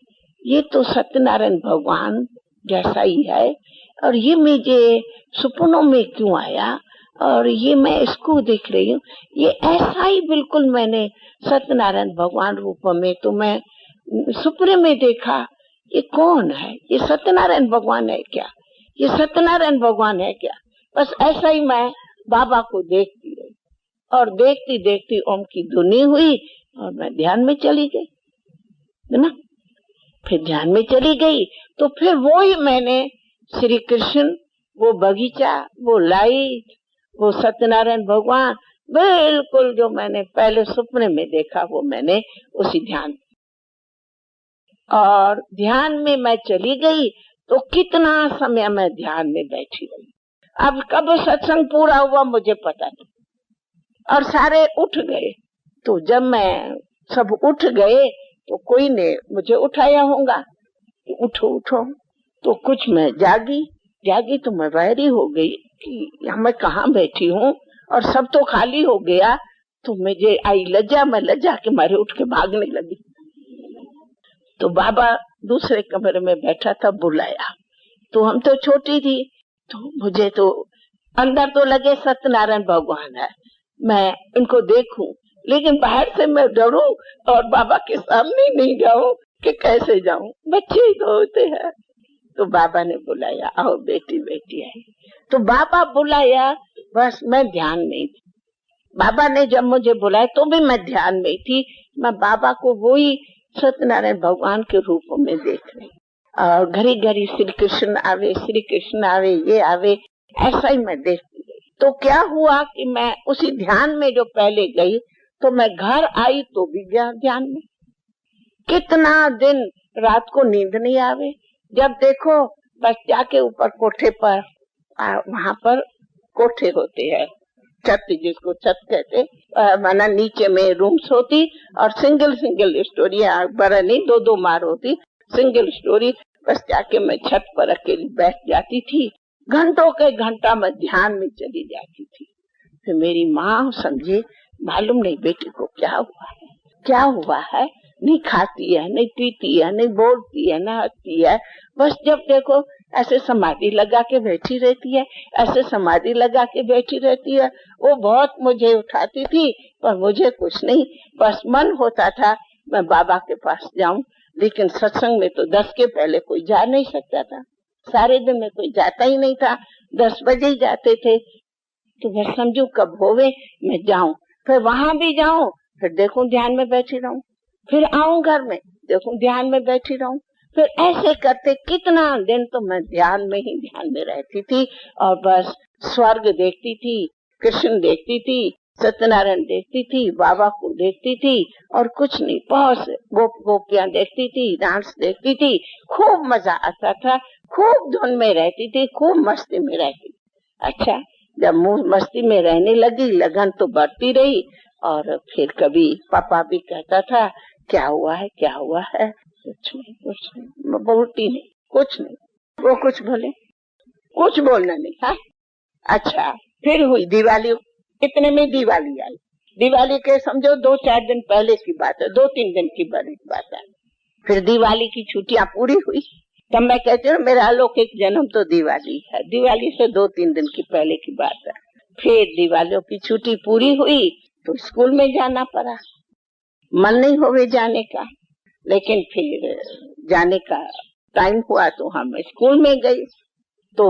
ये तो सत्यनारायण भगवान जैसा ही है और ये मुझे सपनों में क्यों आया और ये मैं इसको देख रही हूँ, ये ऐसा ही बिल्कुल मैंने सत्यनारायण भगवान रूप में तो मैं सपने में देखा। ये कौन है, ये सत्यनारायण भगवान है क्या, ये सत्यनारायण भगवान है क्या। बस ऐसा ही मैं बाबा को देखती रही और देखती देखती ओम की धुनी हुई और मैं ध्यान में चली गई, है ना। फिर ध्यान में चली गई तो फिर वो ही मैंने श्री कृष्ण, वो बगीचा, वो लाइट, वो सत्यनारायण भगवान, बिल्कुल जो मैंने पहले सपने में देखा वो मैंने उसी ध्यान, और ध्यान में मैं चली गई तो कितना समय मैं ध्यान में बैठी रही। अब कब सत्संग पूरा हुआ मुझे पता नहीं और सारे उठ गए। तो जब मैं सब उठ गए तो कोई ने मुझे उठाया होगा कि उठो उठो, तो कुछ मैं जागी तो मैं वैरी हो गई कि मैं कहाँ बैठी हूँ और सब तो खाली हो गया। तो मुझे आई लज्जा, मैं लज्जा के मारे उठ के भागने लगी। तो बाबा दूसरे कमरे में बैठा था, बुलाया तो हम तो छोटी थी, तो मुझे तो अंदर तो लगे सत्यनारायण भगवान है, मैं इनको देखूं, लेकिन बाहर से मैं डरूं और बाबा के सामने नहीं जाऊं कि कैसे जाऊं, बच्चे ही तो होते हैं। तो बाबा ने बुलाया, आओ बेटी बेटी आई। तो बाबा बुलाया, बस मैं ध्यान में थी। बाबा ने जब मुझे बुलाया तो भी मैं ध्यान में थी। मैं बाबा को वही सत्यनारायण भगवान के रूप में देख रही और घड़ी घड़ी श्री कृष्ण आवे, ये आवे, ऐसा ही मैं देखती गई। तो क्या हुआ कि मैं उसी ध्यान में जो पहले गई तो मैं घर आई तो भी गया ध्यान में। कितना दिन रात को नींद नहीं आवे, जब देखो बस जाके ऊपर कोठे पर, वहां पर कोठे होते हैं, छत जिसको छत कहते, माना नीचे में रूम्स होती और सिंगल स्टोरी, बड़ा नहीं, 2-2 मार होती, सिंगल स्टोरी। बस जाके मैं छत पर अकेली बैठ जाती थी, घंटों के घंटा मैं ध्यान में चली जाती थी। फिर मेरी माँ समझे मालूम नहीं बेटी को क्या हुआ है, नहीं खाती है, नहीं पीती है, नहीं बोलती है, ना हंसती है, बस जब देखो ऐसे समाधि लगा के बैठी रहती है, ऐसे समाधि लगा के बैठी रहती है। वो बहुत मुझे उठाती थी पर मुझे कुछ नहीं, बस मन होता था मैं बाबा के पास जाऊं, लेकिन सत्संग में तो 10 के पहले कोई जा नहीं सकता था, सारे दिन में कोई जाता ही नहीं था, 10 बजे ही जाते थे। तो मैं समझू कब होवे मैं जाऊं, फिर वहां भी जाऊं, फिर देखूं ध्यान में बैठी रहूं, फिर आऊं घर में देखूं ध्यान में बैठी रहूं, फिर ऐसे करते कितना दिन तो मैं ध्यान में रहती थी और बस स्वर्ग देखती थी, कृष्ण देखती थी, सत्यनारायण देखती थी, बाबा को देखती थी और कुछ नहीं, बहुत गोपियां देखती थी, डांस देखती थी, खूब मजा आता था, खूब धुन में रहती थी, खूब मस्ती में रहती थी। अच्छा, जब मस्ती में रहने लगी लगन तो बढ़ती रही और फिर कभी पापा भी कहता था क्या हुआ है कुछ नहीं, मैं बोलती नहीं, कुछ नहीं, वो कुछ बोले, कुछ बोलना नहीं है। अच्छा, फिर हुई दिवाली, इतने में दिवाली आई। दिवाली के समझो 2-4 दिन पहले की बात है, 2-3 दिन की बात है। फिर दिवाली की छुट्टियां पूरी हुई, तब मैं कहती हूँ मेरा अलौकिक जन्म तो दिवाली है, दिवाली से 2-3 दिन की पहले की बात है। फिर दिवालियों की छुट्टी पूरी हुई तो स्कूल में जाना पड़ा, मन नहीं होवे जाने का, लेकिन फिर जाने का टाइम हुआ तो हम स्कूल में गई। तो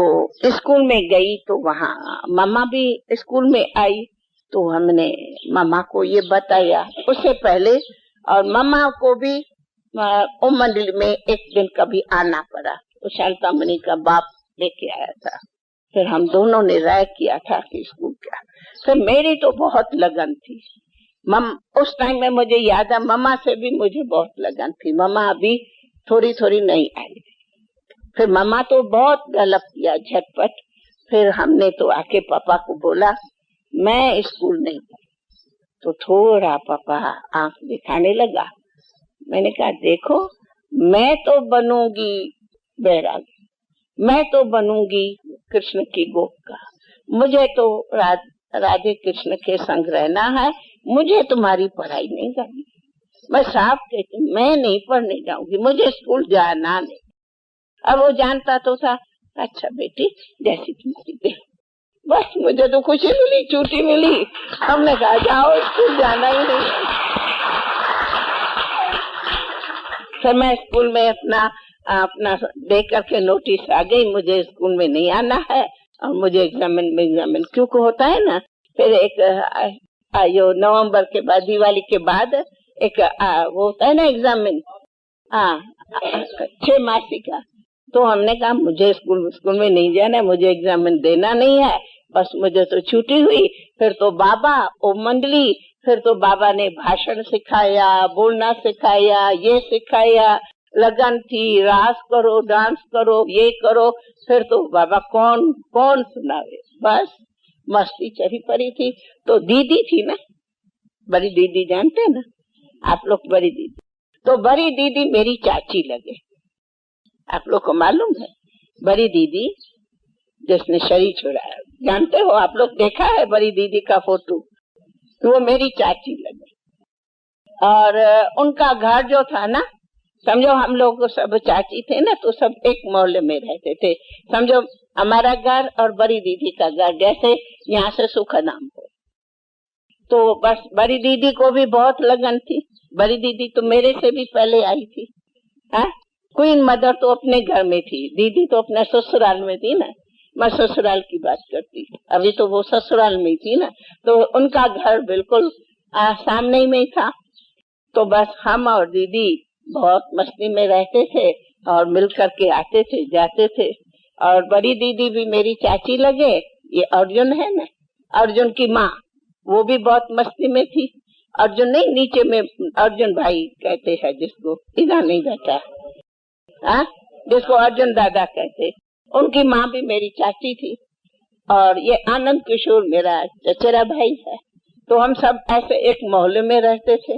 स्कूल में गई तो वहाँ मम्मा भी स्कूल में आई, तो हमने मम्मा को ये बताया उससे पहले, और मम्मा को भी ओम मंडली में एक दिन कभी आना पड़ा, तो शांतामणि का बाप लेके आया था, फिर हम दोनों ने राय किया था कि स्कूल क्या। फिर मेरी तो बहुत लगन थी, उस टाइम में मुझे याद है, मम्मा से भी मुझे बहुत लगन थी। मम्मा अभी थोड़ी थोड़ी नहीं आई। फिर मम्मा तो बहुत गलत किया झटपट। फिर हमने तो आके पापा को बोला मैं स्कूल नहीं गई। तो थोड़ा पापा आंख दिखाने लगा। मैंने कहा देखो, मैं तो बनूंगी बैरागी, मैं तो बनूंगी कृष्ण की गोपिका, मुझे तो राधे कृष्ण के संग रहना है, मुझे तुम्हारी पढ़ाई नहीं करनी। मैं साफ कहती मैं नहीं पढ़ने जाऊंगी, मुझे स्कूल जाना नहीं। अब वो जानता तो था, अच्छा बेटी जैसी तुम्हारी बहन। बस मुझे तो खुशी मिली, छुट्टी मिली। हमने कहा जाओ, स्कूल जाना ही नहीं। फिर मैं स्कूल में अपना दे करके नोटिस आ गई, मुझे स्कूल में नहीं आना है और मुझे एग्जामिन क्योंकि होता है ना। फिर एक जो नवंबर के बाद, दिवाली के बाद एक वो होता है ना एग्जामिन, 6 मासी का। तो हमने कहा मुझे स्कूल में नहीं जाना है, मुझे एग्जामिन देना नहीं है, बस मुझे तो छुट्टी हुई। फिर तो बाबा ओ मंडली, फिर तो बाबा ने भाषण सिखाया, बोलना सिखाया, ये सिखाया, लगन थी, रास करो, डांस करो, ये करो। फिर तो बाबा कौन सुनावे, बस मस्ती चढ़ी पड़ी थी। तो दीदी थी ना, बड़ी दीदी, जानते ना आप लोग, बड़ी दीदी। तो बड़ी दीदी मेरी चाची लगे। आप लोग को मालूम है बड़ी दीदी जिसने शरीर छुड़ाया, जानते हो आप लोग, देखा है बड़ी दीदी का फोटो, तो वो मेरी चाची लगे। और उनका घर जो था ना, समझो हम लोग सब चाची थे ना, तो सब एक मोहल्ले में रहते थे। समझो हमारा घर और बड़ी दीदी का घर जैसे यहाँ से सुखनाम हो। तो बस बड़ी दीदी को भी बहुत लगन थी। बड़ी दीदी तो मेरे से भी पहले आई थी। क्वीन मदर तो अपने घर में थी, दीदी तो अपने ससुराल में थी ना। मैं ससुराल की बात करती, अभी तो वो ससुराल में थी ना। तो उनका घर बिल्कुल सामने में था। तो बस हम और दीदी बहुत मस्ती में रहते थे और मिल करके आते थे, जाते थे। और बड़ी दीदी भी मेरी चाची लगे। ये अर्जुन है ना, अर्जुन की माँ, वो भी बहुत मस्ती में थी। अर्जुन नहीं, नीचे में अर्जुन भाई कहते हैं जिसको, इधर नहीं बैठा, जिसको अर्जुन दादा कहते, उनकी माँ भी मेरी चाची थी। और ये आनंद किशोर मेरा चचेरा भाई है। तो हम सब ऐसे एक मोहल्ले में रहते थे।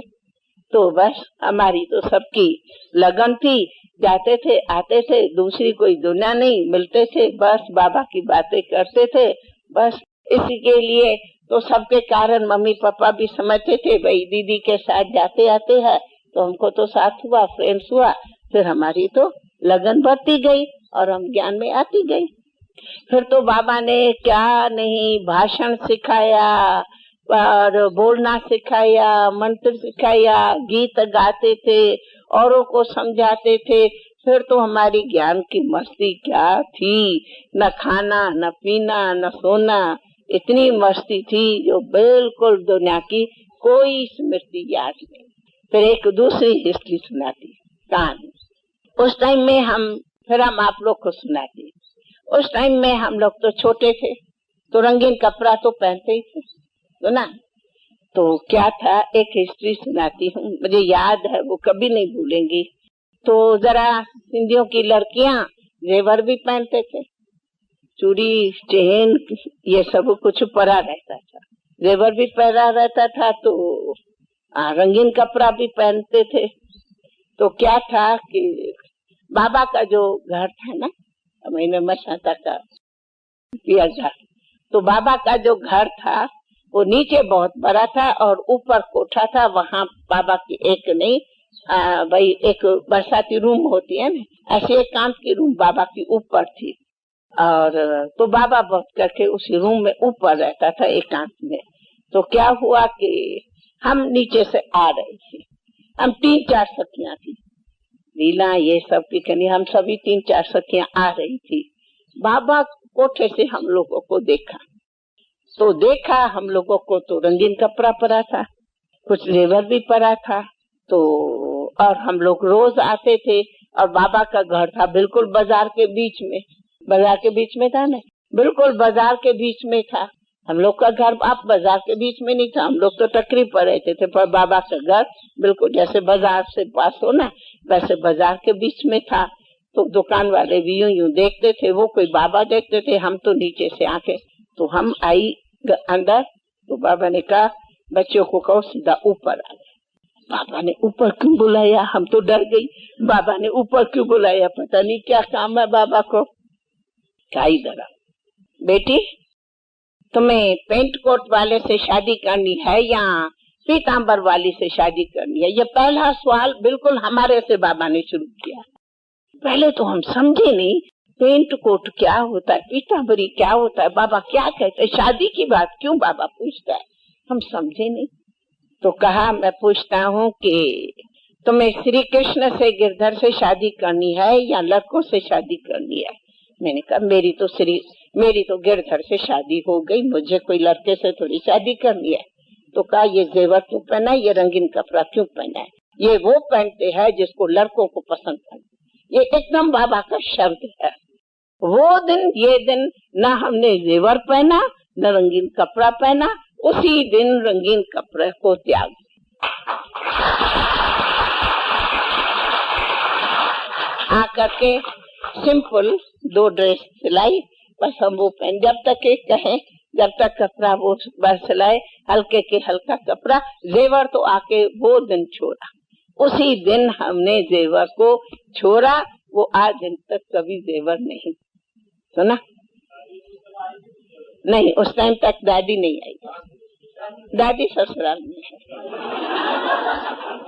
तो बस हमारी तो सबकी लगन थी, जाते थे आते थे, दूसरी कोई दुनिया नहीं, मिलते थे, बस बाबा की बातें करते थे। बस इसी के लिए तो सबके कारण मम्मी पापा भी समझते थे भाई दीदी के साथ जाते आते हैं, तो हमको तो साथ हुआ, फ्रेंड्स हुआ। फिर हमारी तो लगन बढ़ती गई और हम ज्ञान में आती गई। फिर तो बाबा ने क्या नहीं भाषण सिखाया और बोलना सिखाया, मंत्र सिखाया, गीत गाते थे, औरों को समझाते थे। फिर तो हमारी ज्ञान की मस्ती क्या थी, न खाना न पीना न सोना, इतनी मस्ती थी जो बिल्कुल दुनिया की कोई स्मृति याद नहीं। फिर एक दूसरी हिस्ट्री सुनाती कहानी। उस टाइम में हम आप लोग को सुनाती। उस टाइम में हम लोग तो छोटे थे, तो रंगीन कपड़ा तो पहनते ही थे, तो ना। तो क्या था, एक हिस्ट्री सुनाती हूँ, मुझे याद है, वो कभी नहीं भूलेंगी। तो जरा सिंधियों की लड़कियां जेवर भी पहनते थे, चूड़ी चेन ये सब कुछ पहना रहता था, जेवर भी पहना रहता था। तो रंगीन कपड़ा भी पहनते थे। तो क्या था कि बाबा का जो घर था ना, मैंने मसाता का पिया घर, तो बाबा का जो घर था वो नीचे बहुत बड़ा था और ऊपर कोठा था। वहाँ बाबा की एक नहीं भाई एक बरसाती रूम होती है ना, ऐसे एक कांच की रूम बाबा की ऊपर थी। और तो बाबा बहुत करके उसी रूम में ऊपर रहता था एकांत में। तो क्या हुआ कि हम नीचे से आ रहे थे, हम 3-4 सखियां थी, लीला ये सब की कनी, हम सभी 3-4 सखियां आ रही थी। बाबा कोठे से हम लोगों को देखा, तो देखा हम लोगों को तो रंगीन कपड़ा पड़ा था, कुछ जेवर भी पड़ा था। तो और हम लोग रोज आते थे और बाबा का घर था बिल्कुल बाजार के बीच में, बाजार के बीच में था ना, बिल्कुल बाजार के बीच में था। हम लोग का घर आप बाजार के बीच में नहीं था, हम लोग तो टकरी पर रहते थे, पर बाबा का घर बिल्कुल जैसे बाजार से पास हो ना वैसे बाजार के बीच में था। तो दुकान वाले भी यूं यूं देखते थे, वो कोई बाबा देखते थे, हम तो नीचे से आके तो हम आई अंदर। तो बाबा ने कहा बच्चों को कहो सीधा ऊपर आ गए। बाबा ने ऊपर क्यों बुलाया, हम तो डर गई। बाबा ने ऊपर क्यों बुलाया, पता नहीं क्या काम है बाबा को। क्या इधर बेटी, तुम्हें पेंट कोट वाले से शादी करनी है या पीतांबर वाली से शादी करनी है? ये पहला सवाल बिल्कुल हमारे से बाबा ने शुरू किया। पहले तो हम समझे नहीं पेंट कोट क्या होता है, पीतांबरी क्या होता है, बाबा क्या कहते हैं, शादी की बात क्यों बाबा पूछता है, हम समझे नहीं। तो कहा मैं पूछता हूँ कि तुम्हें श्री कृष्ण से गिरधर से शादी करनी है या लड़कों से शादी करनी है? मैंने कहा मेरी तो गिरधर से शादी हो गई, मुझे कोई लड़के से थोड़ी शादी करनी है। तो कहा ये जेवर क्यों पहना है, ये रंगीन कपड़ा क्यों पहना है, ये वो पहनते हैं जिसको लड़कों को पसंद है। ये एकदम बाबा का शब्द है। वो दिन ये दिन ना हमने जेवर पहना न रंगीन कपड़ा पहना, उसी दिन रंगीन कपड़े को त्याग आकर के सिंपल 2 ड्रेस सिलाई, बस हम वो पहन जब तक एक कहें, जब तक कपड़ा वो बस सिलाए हल्के के हल्का कपड़ा। जेवर तो आके वो दिन छोड़ा, उसी दिन हमने जेवर को छोड़ा। वो आज दिन तक कभी जेवर नहीं सुना। नहीं, उस टाइम तक दादी नहीं आई, दादी ससुराल में है।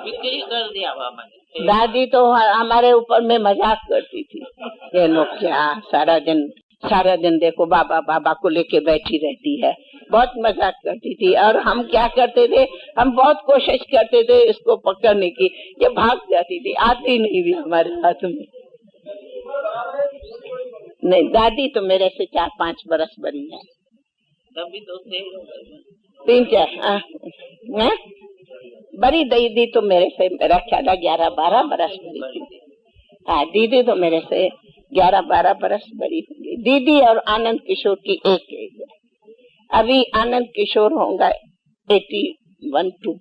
बिक्री कर दिया बाबा ने।
दादी तो हमारे ऊपर में मजाक करती थी, ये लोग क्या सारा दिन देखो बाबा को लेके बैठी रहती है, बहुत मजाक करती थी। और हम क्या करते थे, हम बहुत कोशिश करते थे इसको पकड़ने की, ये भाग जाती थी, आती नहीं थी हमारे हाथ में। नहीं, दादी तो मेरे से 4-5 बरस बड़ी है,
तभी तो थे
3-4 बड़ी दीदी तो मेरे से मेरा ख्याल 11-12 बरस बड़ी थी। हाँ, दीदी तो मेरे से 11-12 बरस बड़ी होंगी। दीदी और आनंद किशोर की एक एज है। अभी आनंद किशोर होगा 81-2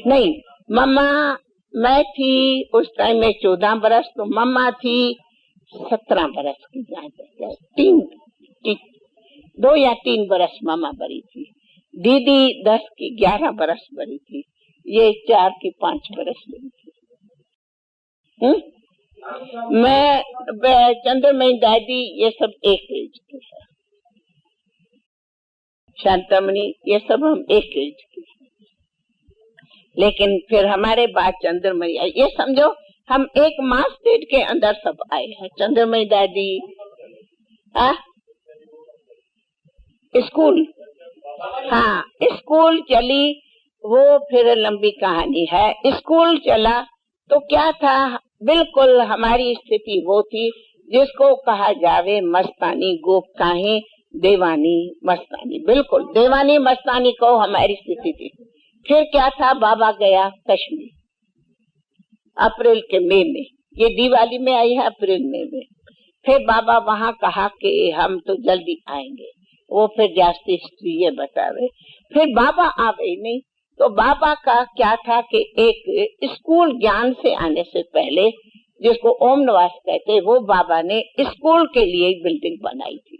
नहीं, मम्मा मैं थी उस टाइम में 14 बरस, तो मम्मा थी 17 बरस की, 2 या 3 बरस मम्मा बड़ी थी। दीदी 10 की 11 बरस बड़ी थी, ये 4 की 5 बरस बड़ी थी। मैं चंद्रमयी दादी ये सब एक एज के है, शांतमणि ये सब हम एक एज के। लेकिन फिर हमारे बाद चंद्रमयी आई, ये समझो हम एक मास डेट के अंदर सब आए हैं। चंद्रमयी दादी स्कूल, हाँ स्कूल चली, वो फिर लंबी कहानी है। स्कूल चला तो क्या था, बिल्कुल हमारी स्थिति वो थी जिसको कहा जावे मस्तानी गोपकाही देवानी मस्तानी, बिल्कुल देवानी मस्तानी को हमारी स्थिति थी। फिर क्या था, बाबा गया कश्मीर अप्रैल के मई में, ये दिवाली में आई है अप्रैल में। फिर बाबा वहाँ कहा कि हम तो जल्दी आएंगे, वो फिर जास्ती हिस्ट्री ये बतावे। फिर बाबा आ गई नहीं, तो बाबा का क्या था कि एक स्कूल ज्ञान से आने से पहले, जिसको ओम निवास कहते, वो बाबा ने स्कूल के लिए बिल्डिंग बनाई थी।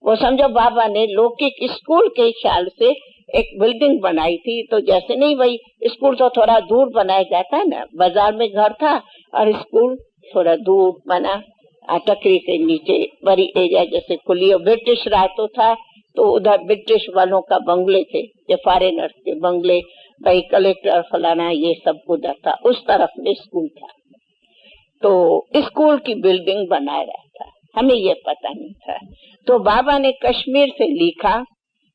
वो समझो बाबा ने लौकिक स्कूल के ख्याल से एक बिल्डिंग बनाई थी। तो जैसे नहीं भाई, स्कूल तो थोड़ा दूर बनाया जाता है ना, बाजार में घर था और स्कूल थोड़ा दूर बना, टकरी से नीचे बड़ी एरिया जैसे खुली। ब्रिटिश राज तो था, तो उधर ब्रिटिश वालों का बंगले थे, ये फॉरेनर्स के बंगले, भाई कलेक्टर फलाना ये सब उधर था, उस तरफ में स्कूल था। तो स्कूल की बिल्डिंग बना रहा था, हमें ये पता नहीं था। तो बाबा ने कश्मीर से लिखा,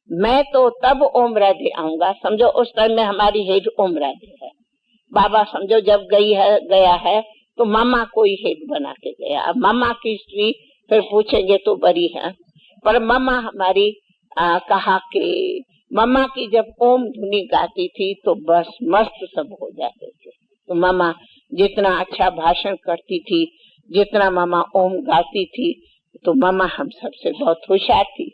मैं तो तब ओम राधे आऊंगा। समझो उस टाइम में हमारी हेड ओम राधे है। बाबा समझो जब गया है तो मामा कोई हेड बना के गया। अब मामा की हिस्ट्री फिर पूछेंगे तो बड़ी है, पर मामा हमारी कहा कि मामा की जब ओम धुनी गाती थी तो बस मस्त सब हो जाते थे। तो मामा जितना अच्छा भाषण करती थी, जितना मामा ओम गाती थी, तो मामा हम सबसे बहुत होशियार थी,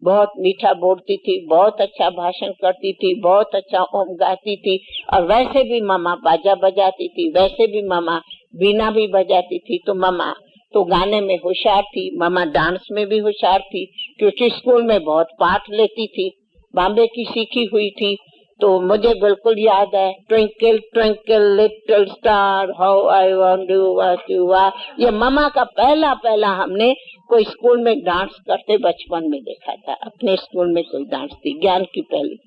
बहुत मीठा बोलती थी, बहुत अच्छा भाषण करती थी, बहुत अच्छा ओम गाती थी। और वैसे भी मामा बाजा बजाती थी, वैसे भी मामा बीना भी बजाती थी। तो मामा तो गाने में होशियार थी, मामा डांस में भी होशियार थी, क्योंकि स्कूल में बहुत पाठ लेती थी, बॉम्बे की सीखी हुई थी। तो मुझे बिल्कुल याद है, twinkle twinkle little star how I wonder what you are, ये मामा का पहला हमने कोई स्कूल में डांस करते बचपन में देखा था। अपने स्कूल में कोई डांस थी, ज्ञान की पहली।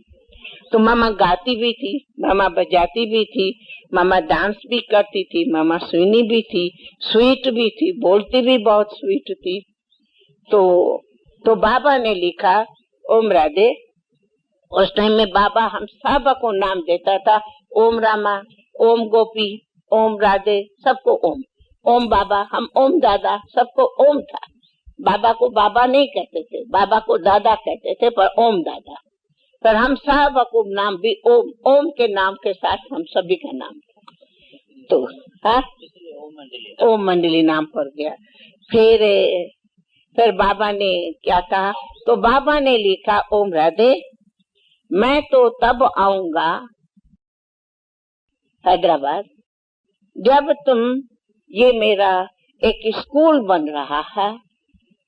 तो मामा गाती भी थी, मामा बजाती भी थी, मामा डांस भी करती थी, मामा सुनी भी थी, स्वीट भी थी, बोलती भी बहुत स्वीट थी। तो बाबा ने लिखा ओम राधे। उस टाइम में बाबा हम सब को नाम देता था, ओम रामा, ओम गोपी, ओम राधे, सबको ओम। ओम बाबा, हम ओम दादा, सबको ओम था। बाबा को बाबा नहीं कहते थे, बाबा को दादा कहते थे, पर ओम दादा। पर हम सब को नाम भी ओम, ओम के नाम के साथ हम सभी का नाम था। तो ओम मंडली नाम पड़ गया। फिर बाबा ने क्या कहा, तो बाबा ने लिखा ओम राधे, मैं तो तब आऊंगा हैदराबाद जब तुम, ये मेरा एक स्कूल बन रहा है,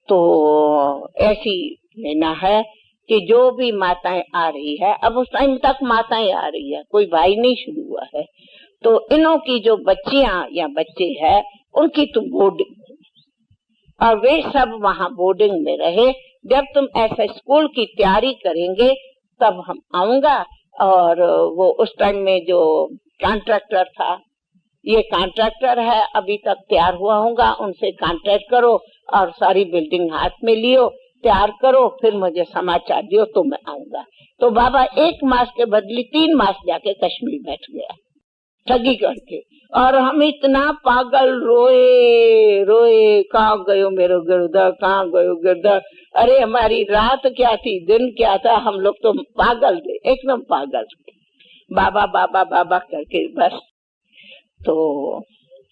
तो ऐसी लेना है कि जो भी माताएं आ रही है, अब उस टाइम तक माताएं आ रही है, कोई भाई नहीं शुरू हुआ है, तो इनों की जो बच्चियां या बच्चे हैं उनकी तुम बोर्डिंग, और वे सब वहाँ बोर्डिंग में रहे। जब तुम ऐसा स्कूल की तैयारी करेंगे तब हम आऊंगा। और वो उस टाइम में जो कॉन्ट्रैक्टर था, ये कॉन्ट्रैक्टर है, अभी तक तैयार हुआ होगा, उनसे कॉन्ट्रैक्ट करो और सारी बिल्डिंग हाथ में लियो, तैयार करो, फिर मुझे समाचार दियो तो मैं आऊंगा। तो बाबा 1 मास के बदले 3 मास जाके कश्मीर बैठ गया ठगी करके। और हम इतना पागल रोए, कहाँ गयो मेरो गिरधर, कहाँ गयो गिरधर। अरे हमारी रात क्या थी, दिन क्या था, हम लोग तो पागल थे, एकदम पागल थे, बाबा बाबा बाबा करके बस। तो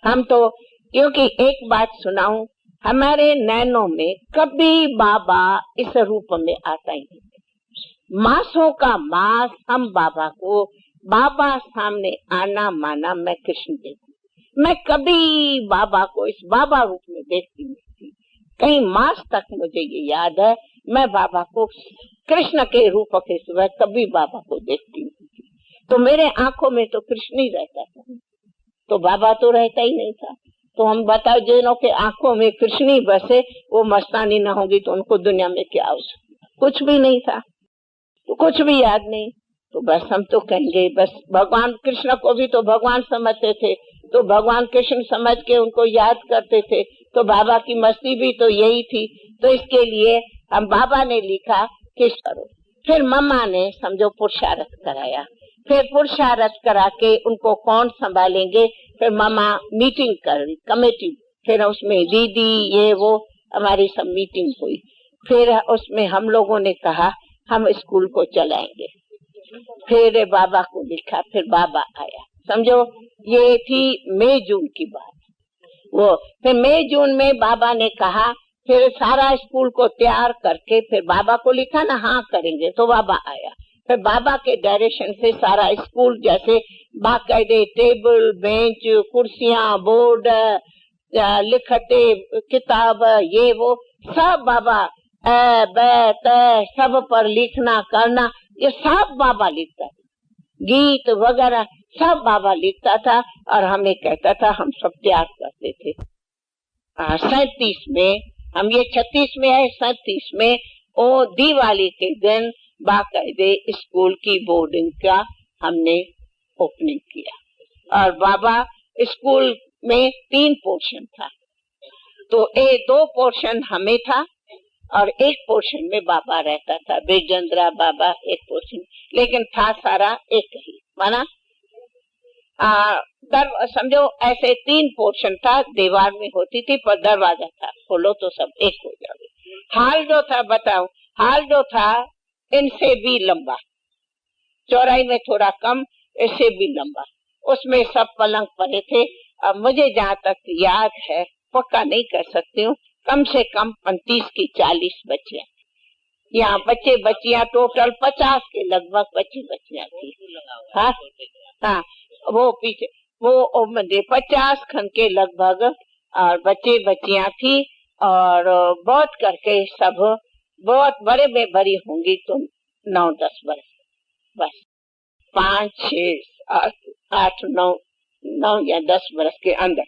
हम तो, क्योंकि एक बात सुनाऊं, हमारे नैनों में कभी बाबा इस रूप में आता ही नहीं। मासों का मास हम बाबा को, बाबा सामने आना माना, मैं कृष्ण देखूं, मैं कभी बाबा को इस बाबा रूप में देखती नहीं थी। कई मास तक मुझे ये याद है, मैं बाबा को कृष्ण के रूप के सिवा कभी बाबा को देखती नहीं थी। तो मेरे आंखों में तो कृष्ण ही रहता था, तो बाबा तो रहता ही नहीं था। तो हम बताओ, जिनों के आंखों में कृष्ण ही बसे, वो मस्तानी न होगी तो उनको दुनिया में क्या हो सकता, कुछ भी नहीं था, तो कुछ भी याद नहीं। तो बस हम तो कहेंगे, बस भगवान कृष्ण को भी तो भगवान समझते थे, तो भगवान कृष्ण समझ के उनको याद करते थे। तो बाबा की मस्ती भी तो यही थी। तो इसके लिए हम, बाबा ने लिखा किस करो। फिर मम्मा ने समझो पुरुषार्थ कराया, फिर पुरुषार्थ करा के उनको कौन संभालेंगे, फिर मम्मा मीटिंग कर ली, कमेटी, फिर उसमें दीदी ये वो हमारी सब मीटिंग हुई। फिर उसमें हम लोगों ने कहा हम स्कूल को चलाएंगे। फिर बाबा को लिखा, फिर बाबा आया, समझो ये थी मई जून की बात। वो फिर मई जून में बाबा ने कहा, फिर सारा स्कूल को तैयार करके फिर बाबा को लिखा ना, हाँ करेंगे, तो बाबा आया। फिर बाबा के डायरेक्शन से सारा स्कूल, जैसे बाकायदे टेबल बेंच कुर्सियां बोर्ड लिखते किताब ये वो सब बाबा सब पर लिखना करना, ये सब बाबा लिखता था, गीत वगैरह सब बाबा लिखता था। और हमें कहता था, हम सब तैयार करते थे। 37 में, हम ये 36 में है, 37 में वो दिवाली के दिन बाकायदे स्कूल की बोर्डिंग का हमने ओपनिंग किया। और बाबा स्कूल में 3 पोर्शन था, तो 2 पोर्शन हमें था और 1 पोर्शन में बाबा रहता था, बेजंद्रा बाबा 1 पोर्शन, लेकिन था सारा एक ही माना। समझो ऐसे 3 पोर्शन था, दीवार में होती थी पर दरवाजा था, खोलो तो सब एक हो जाए। हाल जो था, बताओ, हाल जो था इनसे भी लंबा, चौड़ाई में थोड़ा कम, इससे भी लंबा, उसमें सब पलंग पड़े थे। अब मुझे जहाँ तक याद है, पक्का नहीं कर सकती हूँ, कम से कम 35 की 40 बच्चियां। यहाँ बच्चे बच्चियां टोटल 50 के लगभग बच्चियां थी। हाँ हाँ, वो पीछे वो 50 खन के लगभग और बच्चे बच्चियां थी। और बहुत करके सब बहुत बड़े में बड़ी होंगी तो 9-10 वर्ष, बस 5, 6, 8, 9 या 10 वर्ष के अंदर।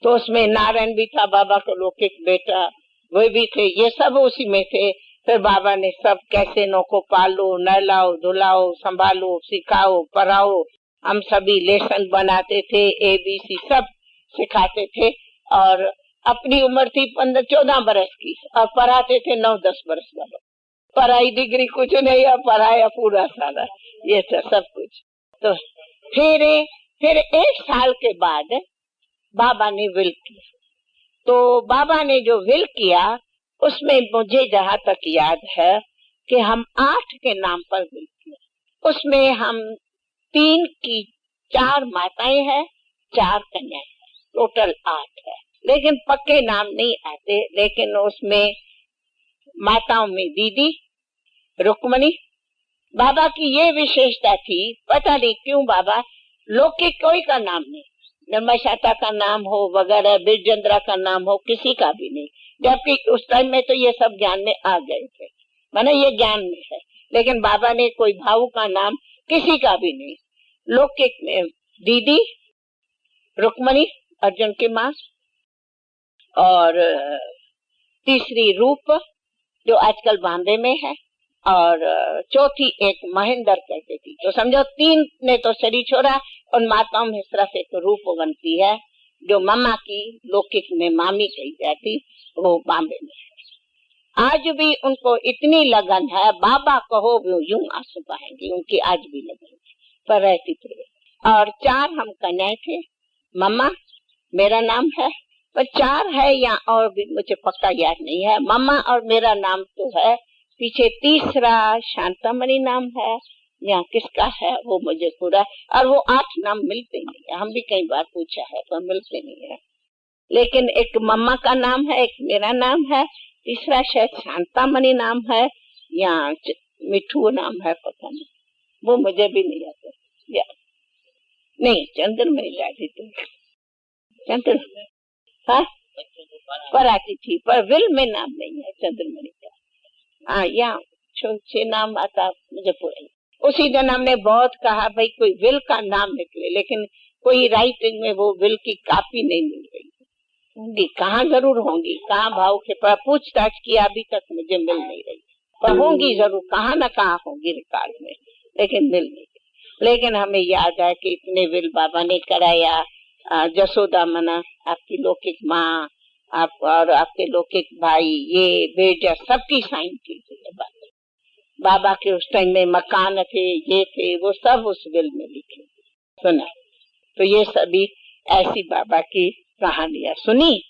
तो उसमें नारायण भी था, बाबा को लौकिक बेटा वो भी थे, ये सब उसी में थे। फिर बाबा ने सब कैसे नो को पालो, नहलाओ, धुलाओ, संभालो, सिखाओ, पढ़ाओ। हम सभी लेसन बनाते थे, ABC सब सिखाते थे। और अपनी उम्र थी 15-14 बरस की और पढ़ाते थे 9-10 बरस वालों। पढ़ाई डिग्री कुछ नहीं, पढ़ाया पूरा सारा, ये सब कुछ। तो फिर 1 साल के बाद बाबा ने विल किया। तो बाबा ने जो विल किया उसमें मुझे जहाँ तक याद है कि हम 8 के नाम पर विल किया। उसमें हम 3 की 4 माताएं हैं, 4 कन्याएं हैं, टोटल 8 है। लेकिन पक्के नाम नहीं आते। लेकिन उसमें माताओं में दीदी रुक्मणी। बाबा की ये विशेषता थी, पता नहीं क्यों बाबा लौकिक कोई का नाम नहीं, निर्मशाता का नाम हो वगैरह, बिरचंद्रा का नाम हो, किसी का भी नहीं। जबकि उस टाइम में तो ये सब ज्ञान में आ गए थे, माने ये ज्ञान में है। लेकिन बाबा ने कोई भाऊ का नाम किसी का भी नहीं। लौकिक में दीदी रुक्मणी, अर्जुन की माँ, और तीसरी रूप जो आजकल बॉम्बे में है, और चौथी एक महेंद्र कहते थी। तो समझो 3 ने तो शरीर छोड़ा और माताओं में सिर्फ एक रूप बनती है जो मम्मा की लौकिक में मामी कही जाती, वो बॉम्बे में है। आज भी उनको इतनी लगन है, बाबा कहो वो यूं आंसू बहाएंगे, उनकी आज भी लगन पर रहती थे। और 4 हम कन्याएं थे। मम्मा मेरा नाम है, पर 4 है या और भी मुझे पक्का याद नहीं है। मम्मा और मेरा नाम तो है, पीछे तीसरा शांतामणि नाम है या किसका है वो मुझे पूरा, और वो 8 नाम मिलते नहीं है। हम भी कई बार पूछा है पर मिलते नहीं है। लेकिन एक मम्मा का नाम है, एक मेरा नाम है, तीसरा शायद शांतामणि नाम है या मिठू नाम है, पता नहीं, वो मुझे भी नहीं आता। नहीं, चंद्रमणि दादी तो चंद्र हाँ पर आती थी, पर विल में नाम नहीं है चंद्रमणि का। हाँ, यहाँ 6 नाम आता मुझे पूरा। उसी दिन हमने बहुत कहा भाई कोई विल का नाम निकले, लेकिन कोई राइटिंग में वो विल की कॉपी नहीं मिल रही। होंगी कहाँ, जरूर होंगी कहाँ, भाव के पास पूछताछ किया अभी तक मुझे मिल नहीं रही, पर होंगी जरूर, कहाँ न कहाँ होंगी रिकॉर्ड में, लेकिन मिल नहीं रही। लेकिन हमें याद है कि इतने विल बाबा ने कराया। जसोदा मना आपकी लौकिक माँ, आप और आपके लौकिक भाई, ये बेटा सबकी साइन की थी बाबा के। उस टाइम में मकान थे, ये थे, वो सब उस विल में लिखे सुना। तो ये सभी ऐसी बाबा की कहानियां सुनी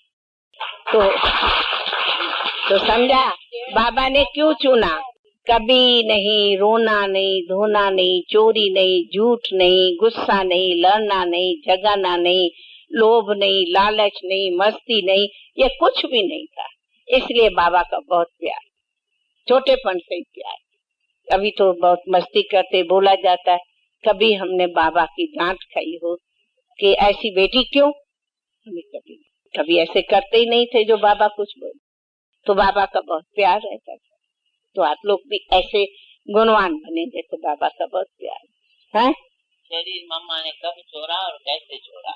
तो समझा बाबा ने क्यों चुना। कभी नहीं, रोना नहीं, धोना नहीं, चोरी नहीं, झूठ नहीं, गुस्सा नहीं, लड़ना नहीं, झगड़ना नहीं, लोभ नहीं, लालच नहीं, मस्ती नहीं, ये कुछ भी नहीं था। इसलिए बाबा का बहुत प्यार, छोटेपन से ही प्यार। कभी तो बहुत मस्ती करते बोला जाता है, कभी हमने बाबा की डांट खाई हो कि ऐसी बेटी क्यों, हमें कभी ऐसे करते ही नहीं थे जो बाबा कुछ बोले। तो बाबा का बहुत प्यार रहता था। तो आप लोग भी ऐसे गुणवान बनेंगे तो बाबा का बहुत प्यार है।
शरीर मम्मा ने कब छोड़ा और कैसे छोड़ा,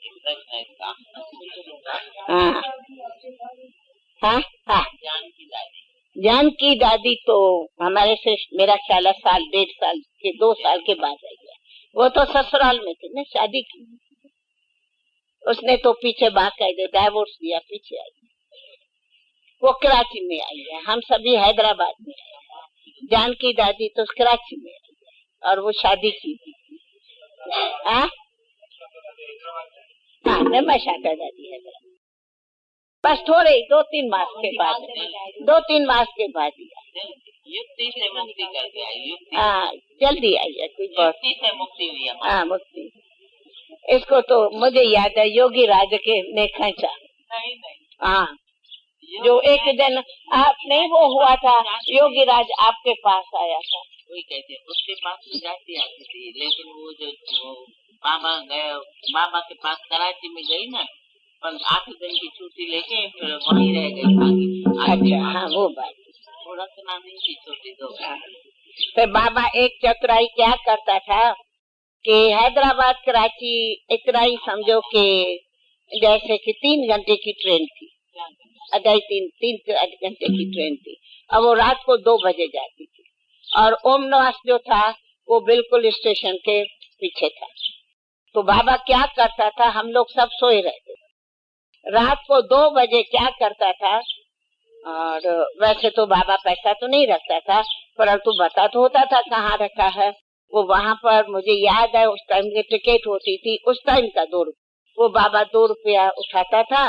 प्रश्न है इसका।
हाँ हाँ हाँ, जानकी दादी तो हमारे से मेरा ख्याल 1.5 साल के 2 साल के बाद आई है। वो तो ससुराल में थी ना, शादी की, उसने तो पीछे बाकायदे डाइवोर्स दिया, पीछे आई। वो कराची में आई है, हम सभी हैदराबाद में आए। जानकी दादी तो कराची में आई है और वो शादी की थी। हाँ, निर्मशाता दादी है, बस थोड़े 2-3 मास के बाद, 2-3 मास के बाद
युक्ति से मुक्ति करके आई।
हाँ, जल्दी आई है, कोई
युक्ति से मुक्ति हुई है।
हाँ, मुक्ति। इसको तो मुझे याद है योगी राज के ने खींचा।
नहीं
हाँ, जो एक दिन आप नहीं वो हुआ था, योगी राज आपके पास आया था।
वही कहते हैं, उसके पास में जाती आती थी, लेकिन वो जो बाबा गए, बाबा के पास कराची में गई ना, पर 8 दिन की छुट्टी लेके फिर वहीं रह गई भागी।
अच्छा, हाँ वो बात
वो रखना नहीं थी छोटी दो।
फिर बाबा एक चतुराई क्या करता था कि हैदराबाद कराची इतना ही समझो कि जैसे कि 3 घंटे की ट्रेन थी, अढ़ाई 3 घंटे की ट्रेन थी, अब वो रात को 2 बजे जाती थी और ओम निवास जो था वो बिल्कुल स्टेशन के पीछे था। तो बाबा क्या करता था, हम लोग सब सोए रहते, रात को 2 बजे क्या करता था, और वैसे तो बाबा पैसा तो नहीं रखता था, परंतु बता तो होता था कहाँ रखा है। वो वहाँ पर मुझे याद है उस टाइम की टिकट होती थी, उस टाइम का 2 रुपया, वो बाबा 2 रुपया उठाता था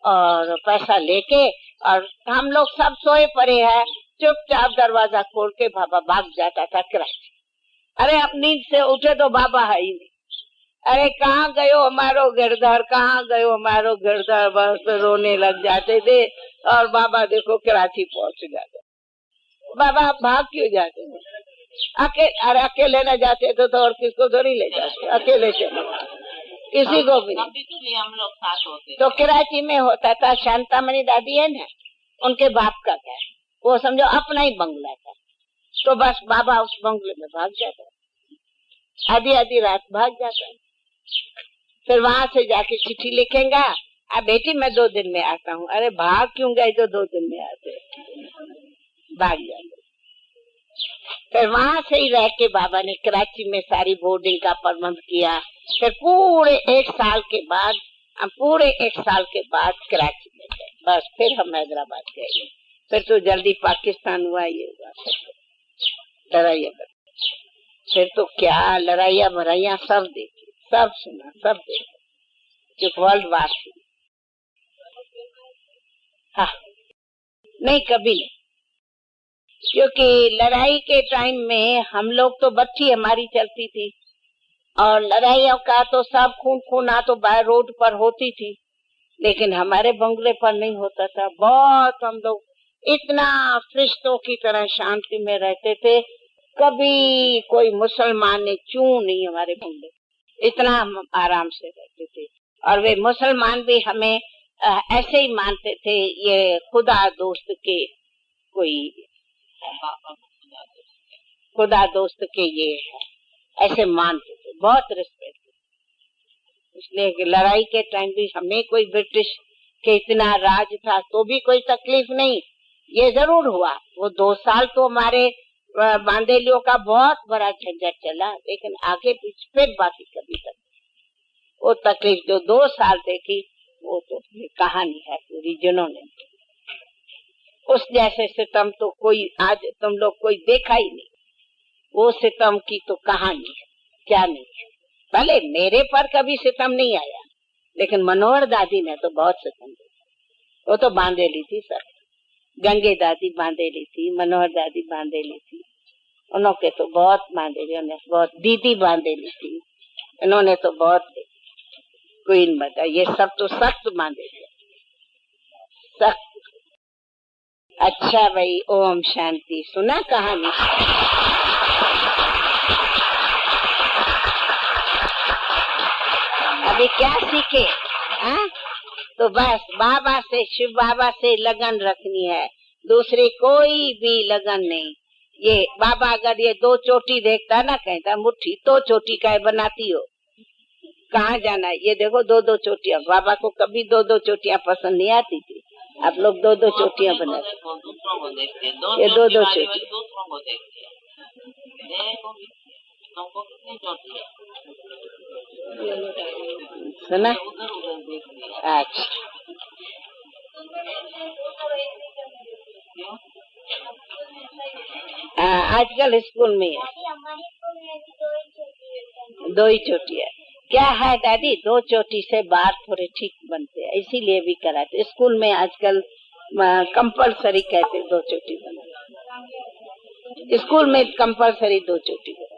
और पैसा लेके, और हम लोग सब सोए पड़े हैं, चुपचाप दरवाजा खोल के बाबा भाग जाता था कराची। अरे अब नींद से उठे तो बाबा है ही नहीं, अरे कहाँ गयो हमारो गिरधर, कहाँ गयो हमारो गिरधर, बस रोने लग जाते थे। और बाबा देखो कराची पहुंच जाते। बाबा आप भाग क्यों जाते थे? अकेले न जाते तो और किसको तो नहीं ले जाते, अकेले चले, किसी को भी नहीं।
हम लोग साथ होते
तो कराची में होता था, शांतामणि दादी है ना, उनके बाप का घर, वो समझो अपना ही बंगला था, तो बस बाबा उस बंगले में भाग जाता, आधी आधी रात भाग जाता। फिर वहां से जाके चिट्ठी लिखेगा, अब बेटी मैं 2 दिन में आता हूँ। अरे भाग क्यों गए, तो 2 दिन में आते, भाग जाते। फिर वहां से ही रह के बाबा ने कराची में सारी बोर्डिंग का प्रबंध किया। फिर पूरे 1 साल के बाद, कराची में गए, बस फिर हम हैदराबाद गए। फिर तो जल्दी पाकिस्तान हुआ, ये हुआ, लड़ाइया, फिर तो क्या लड़ाइया भराइया सब देखी, सब सुना, सब देखा, जो वर्ल्ड वार थी। हाँ नहीं, कभी नहीं, क्योंकि लड़ाई के टाइम में हम लोग तो बच्ची हमारी चलती थी, और लड़ाइयों का तो सब खून खूना तो बाहर रोड पर होती थी, लेकिन हमारे बंगले पर नहीं होता था। बहुत हम लोग इतना फरिश्तों की तरह शांति में रहते थे, कभी कोई मुसलमान ने चू नहीं हमारे बंगले, इतना हम आराम से रहते थे। और वे मुसलमान भी हमें ऐसे ही मानते थे, ये खुदा दोस्त के कोई खुदा दोस्त के ये है, ऐसे मानते थे, बहुत रिस्पेक्ट। इसलिए लड़ाई के टाइम भी हमें कोई ब्रिटिश के इतना राज था तो भी कोई तकलीफ नहीं। ये जरूर हुआ, वो 2 साल तो हमारे बांदेलियों का बहुत बड़ा झंझट चला, लेकिन आगे पीछे फिर बाकी कभी तक वो तकलीफ जो 2 साल देखी, वो तो कहानी है पूरी, जिन्होंने उस जैसे सितम तो कोई आज तुम लोग कोई देखा ही नहीं। वो सितम की तो कहानी है, क्या नहीं है। भले मेरे पर कभी सितम नहीं आया, लेकिन मनोहर दादी ने तो बहुत सितम दिया। वो तो बांधेली थी सर, गंगे दादी बांधेली थी, मनोहर दादी बांधेली थी, उन्होंने तो बहुत बांधेली, बहुत दीदी बांधेली थी, इन्होंने तो बहुत क्वीन बता, ये सब तो सख्त बांधेली, सख्त। अच्छा भाई, ओम शांति। सुना कहानी? अभी क्या सीखे? हाँ, तो बस बाबा से, शिव बाबा से लगन रखनी है, दूसरी कोई भी लगन नहीं। ये बाबा अगर ये 2 चोटी देखता ना, कहता मुट्ठी तो चोटी का बनाती हो, कहाँ जाना है? ये देखो 2-2 चोटियां, बाबा को कभी 2-2 चोटियां पसंद नहीं आती थी, आप लोग 2-2 चोटियां बनाते, ये 2-2 चोटी। सुना? अच्छा, आजकल स्कूल में 2 ही चोटी है। क्या है दादी, 2 चोटी से बाल थोड़े ठीक बनते हैं, इसीलिए भी कराते स्कूल में आजकल कंपलसरी कहते 2 चोटी बना, स्कूल में कंपलसरी 2 चोटी बना।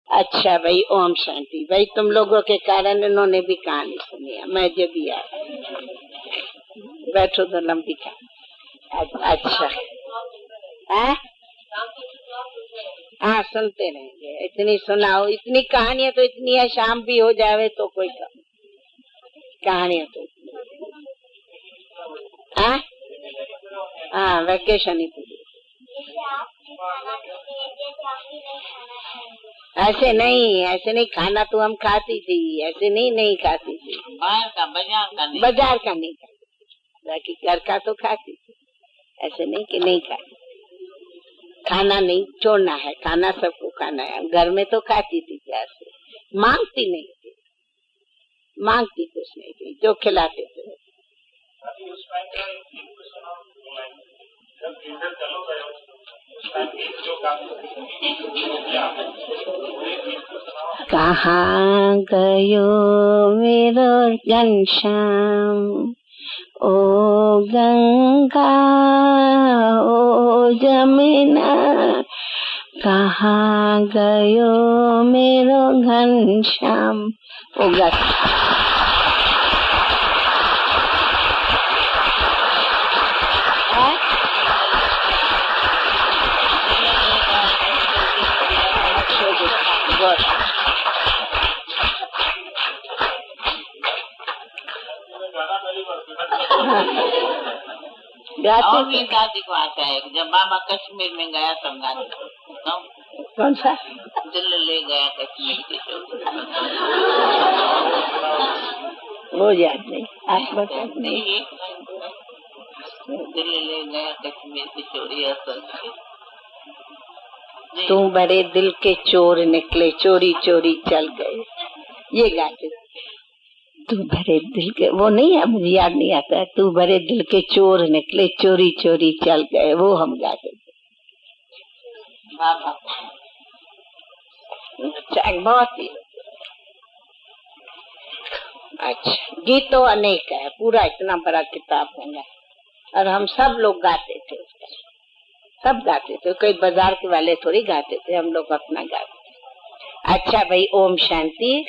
अच्छा भाई, ओम शांति। भाई तुम लोगों के कारण इन्होंने भी कहानी सुनी है, मैं जब भी आया। बैठो तो लंबी कहानी। अच्छा है, हाँ सुनते रहेंगे। इतनी सुनाओ, इतनी कहानियां तो इतनी है, शाम भी हो जावे तो कोई कहानियां तो हाँ वैकेशन ही पूरी। ऐसे नहीं खाना तो हम खाती थी, ऐसे नहीं खाती थी।
बाहर का
बाजार का नहीं खाती, बाकी घर का तो खाती थी। ऐसे नहीं कि नहीं खाती, खाना नहीं छोड़ना है, खाना सबको खाना है। घर में तो खाती थी प्यार से, मांगती नहीं थी, मांगती कुछ नहीं थी, जो खिलाते थे। कहाँ गयो मेरो घनश्याम, ओ गंगा ओ जमुना, कहाँ गयो मेरो घनश्याम। ओ
और भी दादी को आता है, जब बाबा कश्मीर में गया तब गाती तो।
कौन सा?
दिल ले गया कश्मीर की चोरी।
वो याद नहीं, आप बता नहीं।
दिल ले गया कश्मीर की चोरी असल।
तू बड़े दिल के चोर निकले, चोरी चोरी चल गए, ये गाते। तू भरे दिल के, वो नहीं है, मुझे याद नहीं आता है। तू भरे दिल के चोर निकले, चोरी चोरी चल गए, वो हम गाते थे। बहुत ही अच्छा। गीत तो अनेक है, पूरा इतना बड़ा किताब है और हम सब लोग गाते थे उसका, सब गाते थे, कोई बाजार के वाले थोड़ी गाते थे, हम लोग अपना गाते थे। अच्छा भाई, ओम शांति।